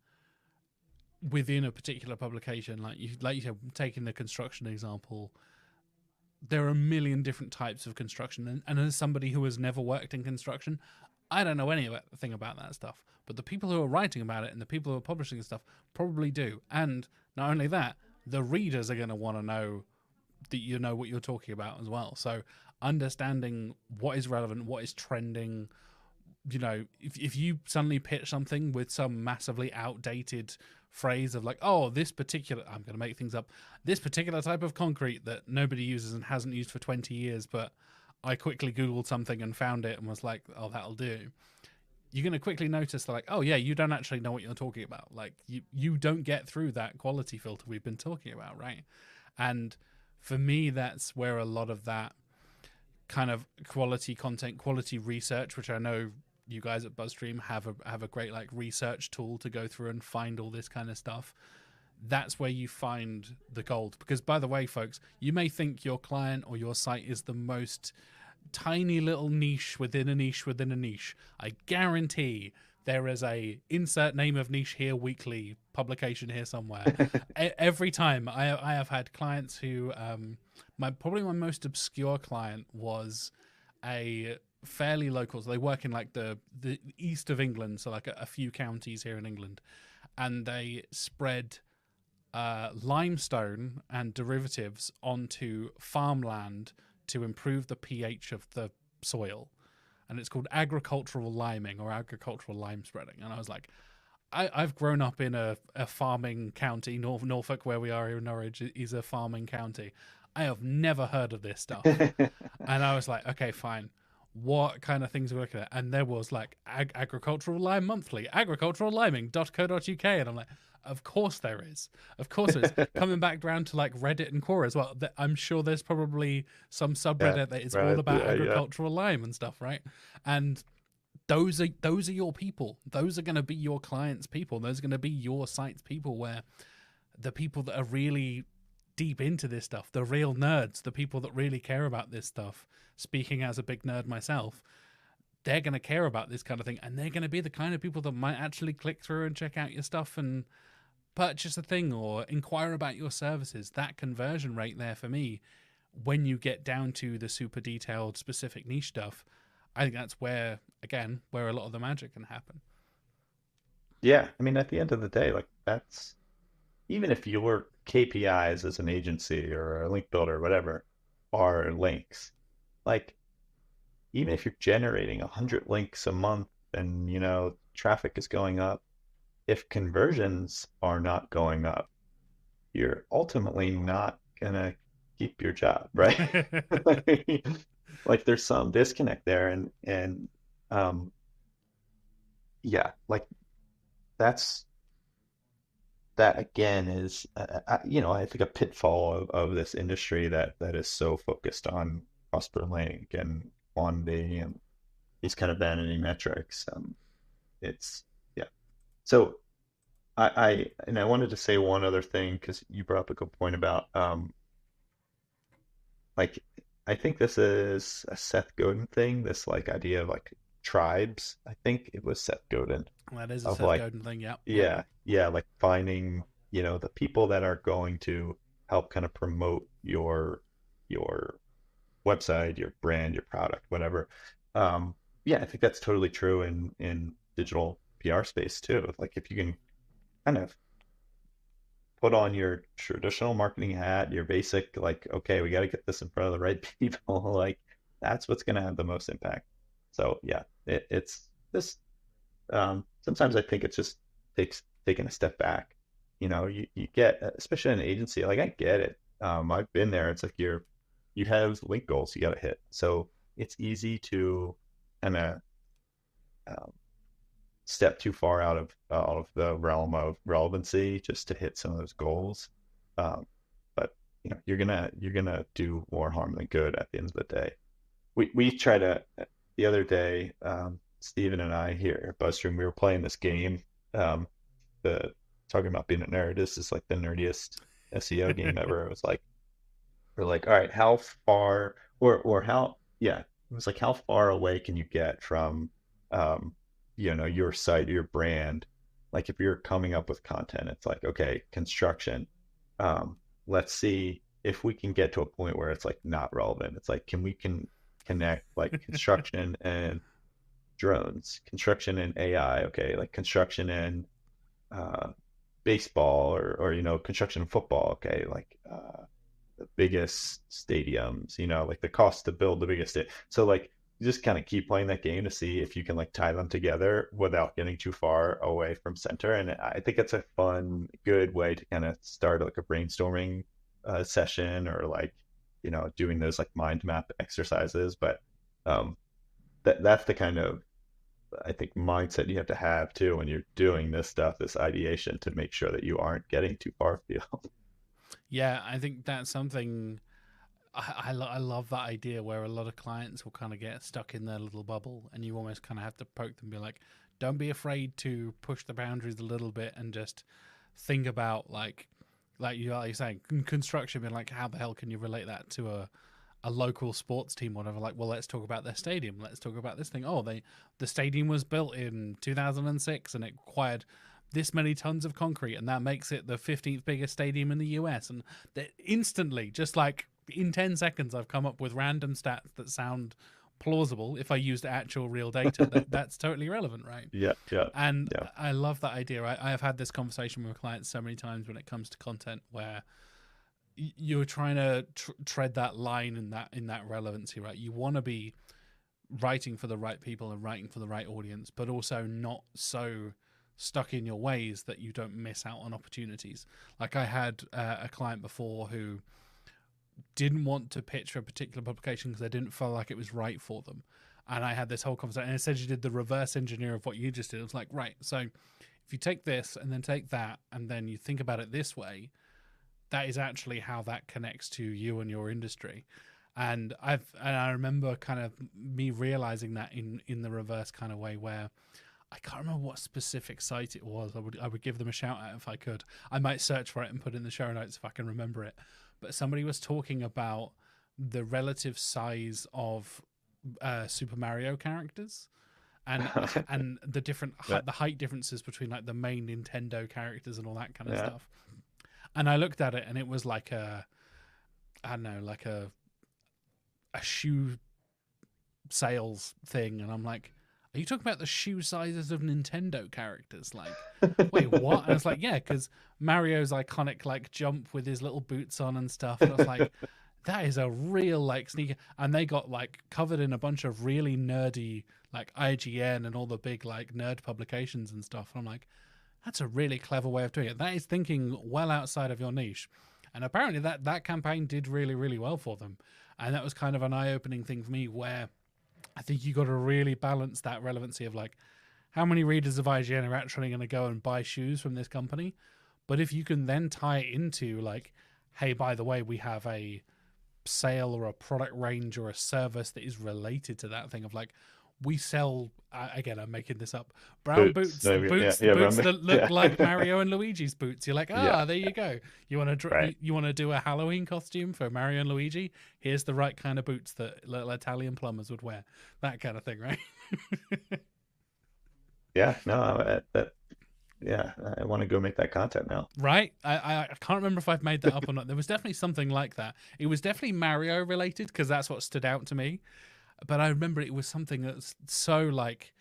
within a particular publication, like you said, taking the construction example, there are a million different types of construction, and as somebody who has never worked in construction, I don't know anything about that stuff, but the people who are writing about it and the people who are publishing stuff probably do. And not only that, the readers are going to want to know that you know what you're talking about as well. So understanding what is relevant, what is trending, if you suddenly pitch something with some massively outdated phrase of like, oh, this particular, I'm going to make things up, this particular type of concrete that nobody uses and hasn't used for 20 years, but I quickly Googled something and found it and was like, oh, that'll do. You're going to quickly notice that, like, oh yeah, you don't actually know what you're talking about. Like you don't get through that quality filter we've been talking about, right? And for me, that's where a lot of that kind of quality content, quality research, which I know you guys at Buzzstream have a great like research tool to go through and find all this kind of stuff. That's where you find the gold. Because by the way, folks, you may think your client or your site is the most tiny little niche within a niche within a niche. I guarantee there is a insert name of niche here weekly publication here somewhere. Every time I have had clients who probably my most obscure client was a fairly local, so they work in like the east of England, so like a few counties here in England, and they spread limestone and derivatives onto farmland to improve the pH of the soil. And it's called agricultural liming or agricultural lime spreading. And I was like, I've grown up in a farming county. Norfolk, where we are here in Norwich, is a farming county. I have never heard of this stuff. And I was like, okay, fine. What kind of things are we looking at? And there was like Agricultural Lime Monthly, agriculturalliming.co.uk. And I'm like, of course there is. Of course there is. Coming back down to like Reddit and Quora as well. I'm sure there's probably some subreddit that is all about agricultural lime and stuff, right? And those are your people. Those are going to be your clients' people. Those are going to be your site's people, where the people that are really deep into this stuff, the real nerds, the people that really care about this stuff, speaking as a big nerd myself, they're going to care about this kind of thing, and they're going to be the kind of people that might actually click through and check out your stuff and purchase a thing or inquire about your services. That conversion rate there for me, when you get down to the super detailed specific niche stuff, I think that's where, again, where a lot of the magic can happen. Yeah, I mean, at the end of the day, like that's even if your KPIs as an agency or a link builder or whatever are links, like even if you're generating 100 links a month and traffic is going up, if conversions are not going up, you're ultimately not gonna keep your job, right? Like there's some disconnect there, and yeah, like that's that again is I think a pitfall of this industry that is so focused on cost per link and quantity and these kind of vanity metrics. It's yeah. So I wanted to say one other thing, because you brought up a good point about like I think this is a Seth Godin thing, this like idea of like tribes. I think it was Seth Godin. That is a Of Seth like, Godin thing, yeah. yeah, like finding, the people that are going to help kind of promote your website, your brand, your product, whatever. Yeah, I think that's totally true in digital PR space too. Like if you can kind of put on your traditional marketing hat, your basic, like, okay, we got to get this in front of the right people. Like that's what's going to have the most impact. So yeah, it's this. Sometimes I think it just takes taking a step back. You get, especially in an agency, like I get it. I've been there. It's like you have link goals you got to hit. So it's easy to kind of step too far out of the realm of relevancy just to hit some of those goals. But you're gonna do more harm than good at the end of the day. We try to the other day. Steven and I here at Buzzstream, we were playing this game. The talking about being a nerd. This is like the nerdiest SEO game ever. It was like we're like, all right, how far or how it was like how far away can you get from your site, your brand? Like if you're coming up with content, it's like, okay, construction. Let's see if we can get to a point where it's like not relevant. It's like, can we connect like construction and drones, construction and AI, okay, like construction and baseball or construction and football, okay, like the biggest stadiums, like the cost to build the biggest so like you just kind of keep playing that game to see if you can like tie them together without getting too far away from center. And I think it's a fun, good way to kind of start like a brainstorming session, or like doing those like mind map exercises. But that's the kind of, I think, mindset you have to have too when you're doing this stuff, this ideation, to make sure that you aren't getting too far afield. Yeah, I think that's something I love, that idea where a lot of clients will kind of get stuck in their little bubble, and you almost kind of have to poke them and be like, don't be afraid to push the boundaries a little bit and just think about like you're saying, construction, being like, how the hell can you relate that to a local sports team or whatever? Like, well, let's talk about their stadium. Let's talk about this thing. Oh, the stadium was built in 2006 and it required this many tons of concrete, and that makes it the 15th biggest stadium in the US. And instantly, just like in 10 seconds, I've come up with random stats that sound plausible if I used actual real data. That's totally relevant, right? Yeah, yeah, And yeah. I love that idea. I have had this conversation with clients so many times when it comes to content where you're trying to tread that line in that relevancy, right? You want to be writing for the right people and writing for the right audience, but also not so stuck in your ways that you don't miss out on opportunities. Like I had a client before who didn't want to pitch for a particular publication because they didn't feel like it was right for them. And I had this whole conversation, and essentially did the reverse engineer of what you just did. It was like, right, so if you take this and then take that, and then you think about it this way, that is actually how that connects to you and your industry. And I remember kind of me realizing that in the reverse kind of way, where I can't remember what specific site it was. I would give them a shout out if I could. I might search for it and put it in the show notes if I can remember it. But somebody was talking about the relative size of Super Mario characters and the different the height differences between like the main Nintendo characters and all that kind of stuff. And I looked at it, and it was like a shoe sales thing, and I'm like, are you talking about the shoe sizes of Nintendo characters? Like, wait, what? And I was like, yeah, because Mario's iconic like jump with his little boots on and stuff. And I was like, that is a real like sneaker. And they got like covered in a bunch of really nerdy like IGN and all the big like nerd publications and stuff. And I'm like, that's a really clever way of doing it. That is thinking well outside of your niche. And apparently that campaign did really, really well for them. And that was kind of an eye-opening thing for me, where I think you got to really balance that relevancy of like, how many readers of IGN are actually going to go and buy shoes from this company? But if you can then tie it into like, hey, by the way, we have a sale or a product range or a service that is related to that thing of like, we sell, again, I'm making this up, brown boots that look like Mario and Luigi's boots. You're like, there you go. You want to do a Halloween costume for Mario and Luigi? Here's the right kind of boots that little Italian plumbers would wear. That kind of thing, right? I want to go make that content now. Right? I can't remember if I've made that up or not. There was definitely something like that. It was definitely Mario related because that's what stood out to me. But I remember it was something that's so like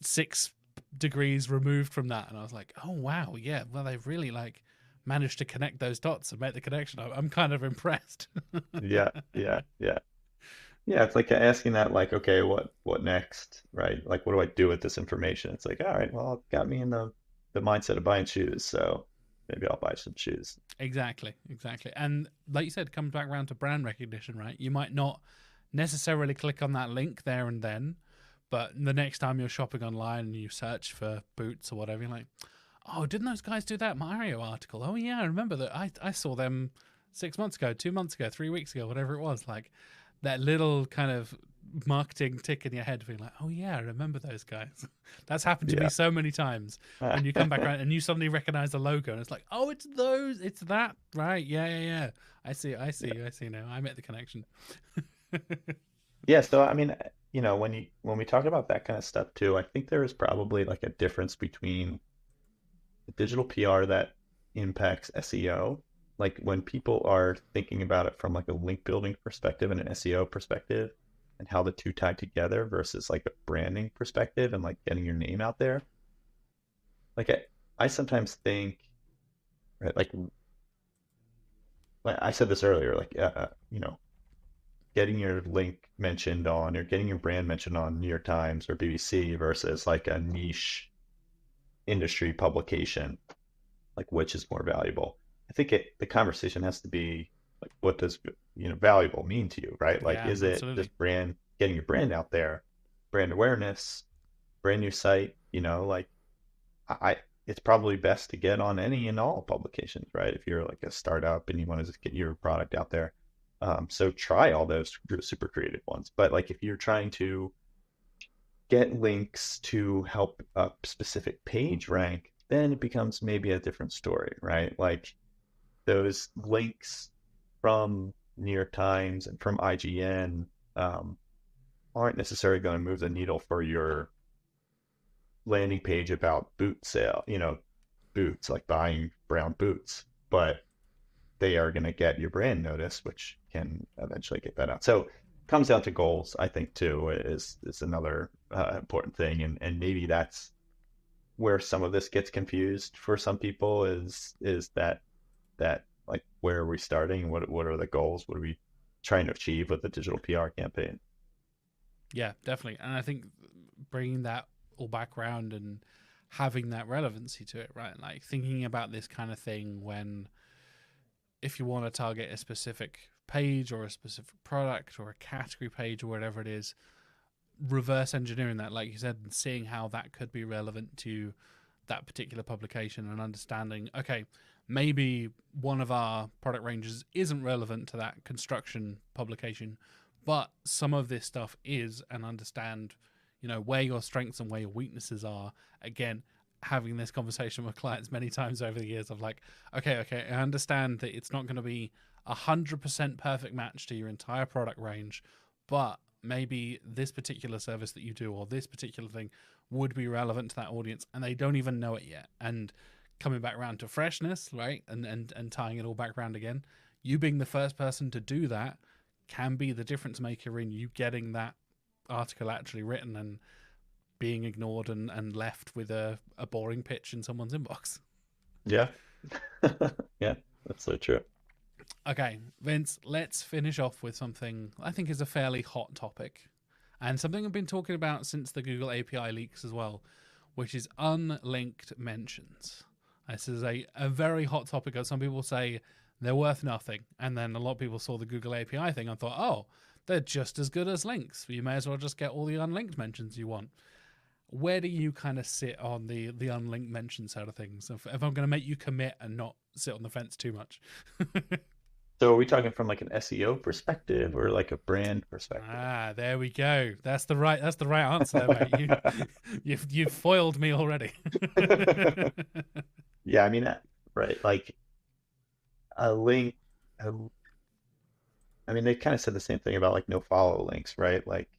6 degrees removed from that. And I was like, oh, wow. Yeah. Well, they've really like managed to connect those dots and make the connection. I'm kind of impressed. Yeah. It's like asking that, like, okay, what next, right? Like, what do I do with this information? It's like, all right, well, it got me in the mindset of buying shoes. So maybe I'll buy some shoes. Exactly. And like you said, it comes back around to brand recognition, right? You might not necessarily click on that link there and then, but the next time you're shopping online and you search for boots or whatever, you're like, oh, didn't those guys do that Mario article? Oh yeah, I remember that. I saw them 6 months ago, 2 months ago, 3 weeks ago, whatever it was. Like that little kind of marketing tick in your head being like, oh yeah, I remember those guys. That's happened to me so many times. And you come back around and you suddenly recognize the logo and it's like, oh, it's that, right? Yeah. I see now. I made the connection. Yeah, so I mean, when we talk about that kind of stuff too, I think there is probably like a difference between the digital PR that impacts SEO, like when people are thinking about it from like a link building perspective and an SEO perspective and how the two tie together versus like a branding perspective and like getting your name out there. Like I sometimes think, right, like I said this earlier, like getting your link mentioned on or getting your brand mentioned on New York Times or BBC versus like a niche industry publication, like which is more valuable? I think the conversation has to be like, what does valuable mean to you, right? Like, is it this brand, getting your brand out there, brand awareness, brand new site? Like it's probably best to get on any and all publications, right? If you're like a startup and you want to just get your product out there. So try all those super creative ones. But like if you're trying to get links to help a specific page rank, then it becomes maybe a different story, right? Like those links from New York Times and from IGN aren't necessarily going to move the needle for your landing page about boot sale, boots, like buying brown boots, but they are going to get your brand notice, which can eventually get that out. So comes down to goals, I think, too, is another important thing, and maybe that's where some of this gets confused for some people is that like, where are we starting? What are the goals? What are we trying to achieve with the digital PR campaign? Yeah, definitely. And I think bringing that all back around and having that relevancy to it, right? Like thinking about this kind of thing when, if you want to target a specific page or a specific product or a category page or whatever it is, reverse engineering that, like you said, and seeing how that could be relevant to that particular publication and understanding, okay, maybe one of our product ranges isn't relevant to that construction publication, but some of this stuff is, and understand, where your strengths and where your weaknesses are. Again, having this conversation with clients many times over the years of like, okay, I understand that it's not going to be 100% perfect match to your entire product range, but maybe this particular service that you do or this particular thing would be relevant to that audience, and they don't even know it yet. And coming back around to freshness, right, and tying it all back around again, you being the first person to do that can be the difference maker in you getting that article actually written and being ignored and left with a boring pitch in someone's inbox. Yeah. Yeah, that's so true. Okay, Vince, let's finish off with something I think is a fairly hot topic, and something I've been talking about since the Google API leaks as well, which is unlinked mentions. This is a very hot topic. As some people say they're worth nothing, and then a lot of people saw the Google API thing and thought, oh, they're just as good as links. You may as well just get all the unlinked mentions you want. Where do you kind of sit on the unlinked mention side of things? If I'm going to make you commit and not sit on the fence too much. So are we talking from like an SEO perspective or like a brand perspective? There we go. That's the right answer there, mate. You've foiled me already. Yeah, I mean, right, like a link. I mean, they kind of said the same thing about like no follow links, right? Like,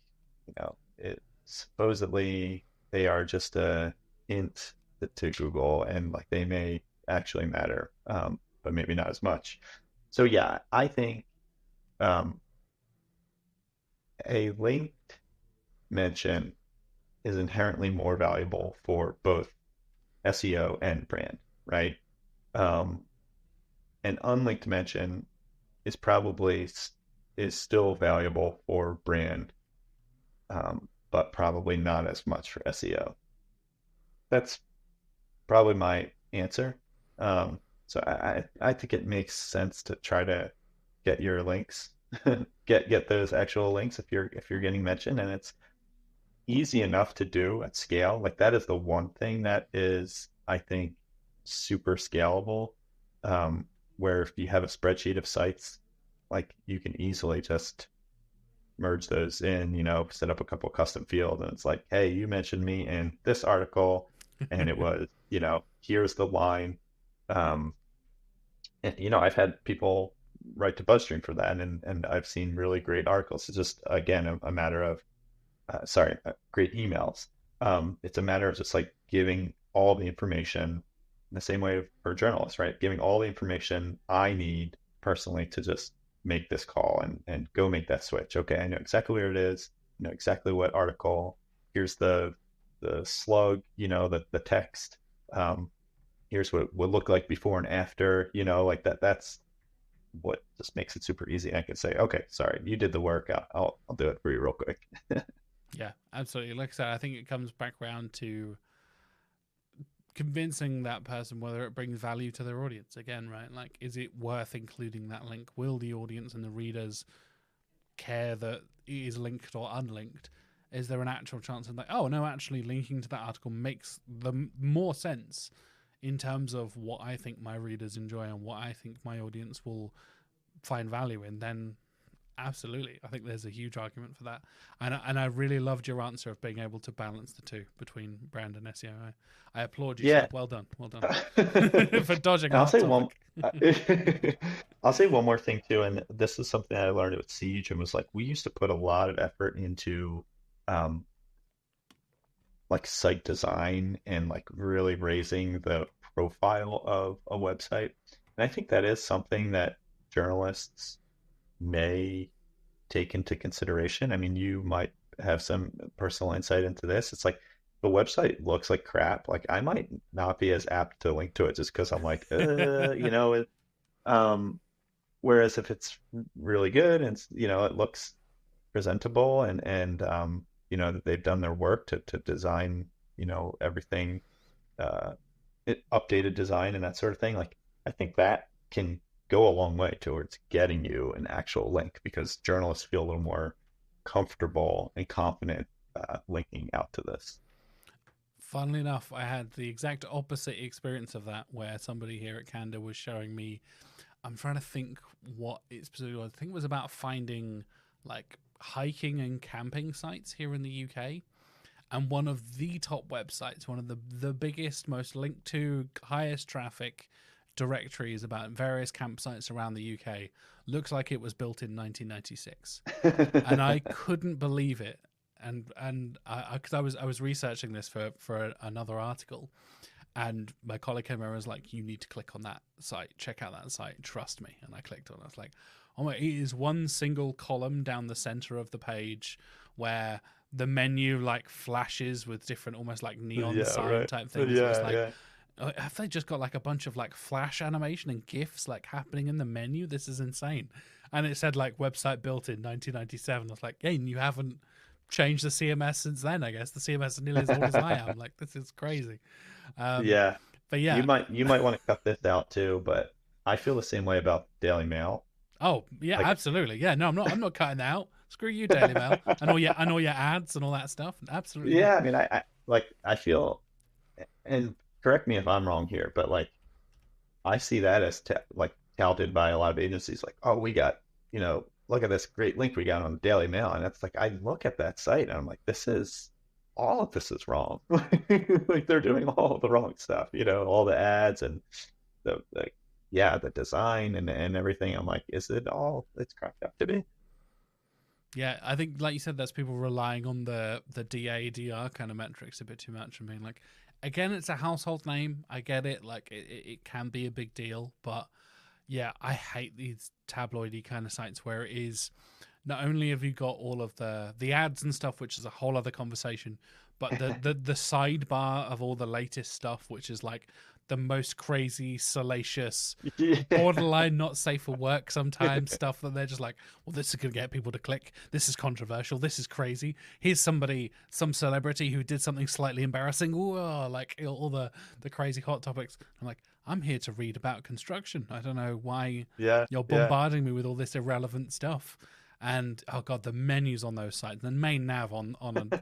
it supposedly they are just a hint to Google, and like they may actually matter, but maybe not as much. So yeah, I think um, a linked mention is inherently more valuable for both SEO and brand, right? Um, an unlinked mention is probably is still valuable for brand, but probably not as much for SEO. That's probably my answer. So I think it makes sense to try to get your links, get those actual links if you're getting mentioned, and it's easy enough to do at scale. Like that is the one thing that is, I think, super scalable. Where if you have a spreadsheet of sites, like you can easily just merge those in, set up a couple custom fields, and it's like, hey, you mentioned me in this article, and it was, here's the line. And I've had people write to Buzzstream for that, and I've seen really great articles. It's just again a matter of great emails. It's a matter of just like giving all the information in the same way for journalists, right? Giving all the information I need personally to just make this call and go make that switch. Okay, I know exactly where it is, exactly what article. Here's the slug, the text. Here's what it would look like before and after, like that's what just makes it super easy. I can say, okay, sorry, you did the work. I'll do it for you real quick. Yeah, absolutely. Like I said, I think it comes back around to convincing that person whether it brings value to their audience again, right? Like, is it worth including that link? Will the audience and the readers care that it is linked or unlinked? Is there an actual chance of like, oh no, actually linking to that article makes the more sense in terms of what I think my readers enjoy and what I think my audience will find value in? Then absolutely, I think there's a huge argument for that. And I really loved your answer of being able to balance the two between brand and SEO. I applaud you. Yeah. Seth. Well done for dodging. I'll say one. I'll say one more thing too, and this is something I learned at Siege, and was like we used to put a lot of effort into like site design and like really raising the profile of a website. And I think that is something that journalists may take into consideration. I mean, you might have some personal insight into this. It's like the website looks like crap. Like I might not be as apt to link to it just because I'm like, um, whereas if it's really good and it looks presentable and that they've done their work to design, everything, updated design and that sort of thing. Like I think that can go a long way towards getting you an actual link because journalists feel a little more comfortable and confident linking out to this. Funnily enough, I had the exact opposite experience of that, where somebody here at Canada was showing me. I'm trying to think what it specifically was. I think it was about finding like hiking and camping sites here in the UK. And one of the top websites, one of the biggest, most linked to, highest traffic directories about various campsites around the UK, looks like it was built in 1996. And I couldn't believe it. And because I was researching this for another article, and my colleague came over and was like, "You need to click on that site. Check out that site. Trust me." And I clicked on it. I was like, "Oh my!" It is one single column down the center of the page where the menu like flashes with different, almost like neon sign type things. Yeah, it's like, have they just got like a bunch of like flash animation and GIFs like happening in the menu? This is insane. And it said like website built in 1997. I was like, "Hey, you haven't changed the CMS since then, I guess." The CMS is nearly as old as I am. Like, this is crazy. Yeah. But yeah. You might want to cut this out too, but I feel the same way about Daily Mail. Oh, yeah, Like, absolutely. Yeah, no, I'm not cutting that out. Screw you, Daily Mail. And all your ads and all that stuff. Absolutely. yeah, I mean, I feel, and correct me if I'm wrong here, but like I see that as like touted by a lot of agencies, like, oh, we got, look at this great link we got on the Daily Mail, and it's like I look at that site and I'm like, all of this is wrong. Like they're doing all the wrong stuff, all the ads and the design and everything. I'm like, is it all it's cracked up to be? Yeah, I think, like you said, that's people relying on the DR kind of metrics a bit too much and being like, again, it's a household name. I get it. Like, it can be a big deal. But, yeah, I hate these tabloidy kind of sites where it is not only have you got all of the ads and stuff, which is a whole other conversation, but the sidebar of all the latest stuff, which is like the most crazy, salacious, borderline not safe for work sometimes stuff that they're just like, well, this is going to get people to click. This is controversial. This is crazy. Here's some celebrity who did something slightly embarrassing. Ooh, like all the crazy hot topics. I'm like, I'm here to read about construction. I don't know why you're bombarding me with all this irrelevant stuff. And oh god, the menus on those sites, the main nav on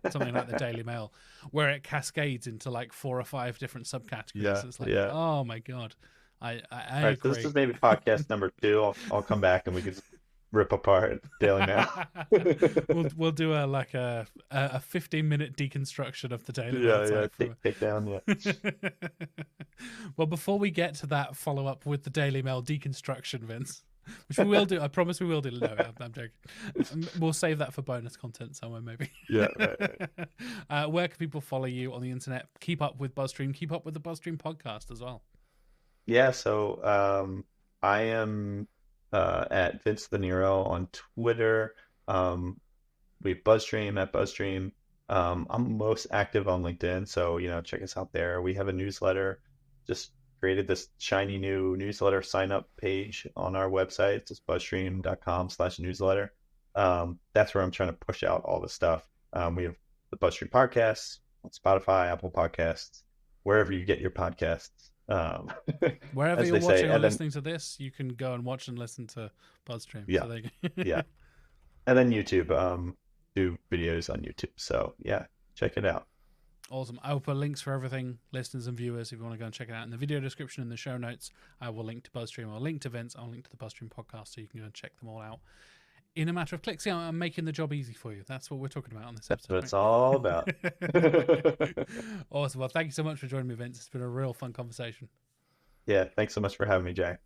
something like the Daily Mail, where it cascades into like 4 or 5 different subcategories. Yeah, it's like, yeah. oh my god, I All right, agree. so this is maybe podcast number 2. I'll come back and we can just rip apart Daily Mail. we'll do a 15-minute deconstruction of the Daily Mail. Yeah, take down, yeah. Well, before we get to that follow up with the Daily Mail deconstruction, Vince, which we will do. I promise we will do. No, I'm joking. We'll save that for bonus content somewhere, maybe. Yeah. Right. Where can people follow you on the internet? Keep up with Buzzstream. Keep up with the Buzzstream podcast as well. Yeah. So I am at Vince the Nero on Twitter. We have Buzzstream at Buzzstream. I'm most active on LinkedIn, so check us out there. We have a newsletter. Just created this shiny new newsletter sign up page on our website. It's just buzzstream.com/newsletter. That's where I'm trying to push out all the stuff. We have the Buzzstream podcasts on Spotify, Apple Podcasts, wherever you get your podcasts. Wherever you're watching or listening to this, you can go and watch and listen to Buzzstream. Yeah. So Yeah. And then YouTube, do videos on YouTube. So yeah, check it out. Awesome. I will put links for everything, listeners and viewers, if you want to go and check it out. In the video description, in the show notes, I will link to Buzzstream. I'll link to Vince. I'll link to the Buzzstream podcast so you can go and check them all out in a matter of clicks. Yeah, I'm making the job easy for you. That's what we're talking about on this episode. That's what it's all about. Awesome. Well, thank you so much for joining me, Vince. It's been a real fun conversation. Yeah, thanks so much for having me, Jay.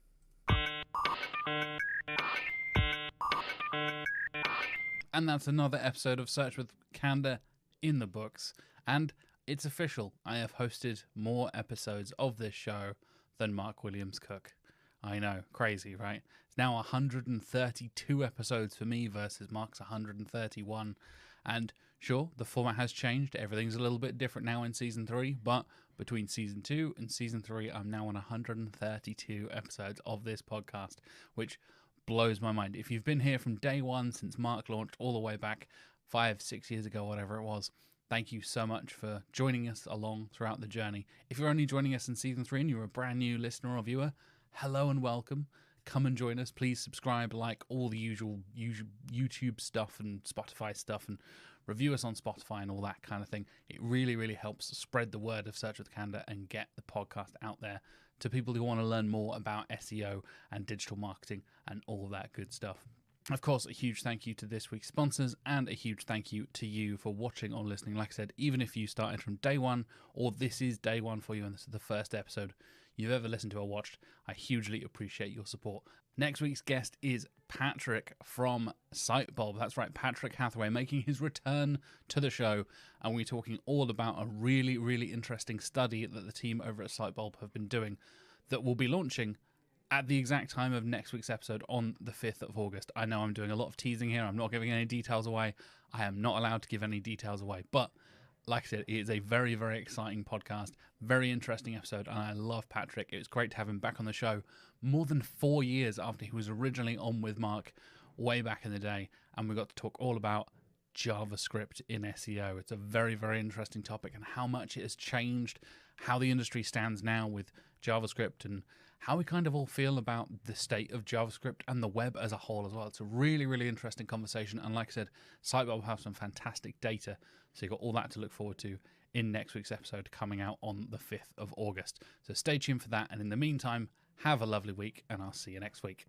And that's another episode of Search with Candor in the books. And it's official. I have hosted more episodes of this show than Mark Williams Cook. I know, crazy, right? It's now 132 episodes for me versus Mark's 131. And sure, the format has changed. Everything's a little bit different now in season 3, but between season 2 and season 3, I'm now on 132 episodes of this podcast, which blows my mind. If you've been here from day one since Mark launched all the way back 5-6 years ago, whatever it was, thank you so much for joining us along throughout the journey. If you're only joining us in season 3 and you're a brand new listener or viewer, hello and welcome. Come and join us. Please subscribe, like all the usual YouTube stuff and Spotify stuff, and review us on Spotify and all that kind of thing. It really, really helps spread the word of Search with Candour and get the podcast out there to people who want to learn more about SEO and digital marketing and all that good stuff. Of course, a huge thank you to this week's sponsors, and a huge thank you to you for watching or listening. Like I said, even if you started from day one, or this is day one for you and this is the first episode you've ever listened to or watched, I hugely appreciate your support. Next week's guest is Patrick from Sitebulb. That's right, Patrick Hathaway making his return to the show, and we're talking all about a really, really interesting study that the team over at Sitebulb have been doing that will be launching at the exact time of next week's episode on the 5th of August. I know I'm doing a lot of teasing here. I'm not giving any details away. I am not allowed to give any details away. But like I said, it is a very, very exciting podcast, very interesting episode, and I love Patrick. It was great to have him back on the show more than 4 years after he was originally on with Mark way back in the day, and we got to talk all about JavaScript in SEO. It's a very, very interesting topic, and how much it has changed, how the industry stands now with JavaScript, and how we kind of all feel about the state of JavaScript and the web as a whole as well. It's a really, really interesting conversation, and like I said, Sitebulb will have some fantastic data, so you've got all that to look forward to in next week's episode coming out on the 5th of August. So stay tuned for that, and in the meantime, have a lovely week, and I'll see you next week.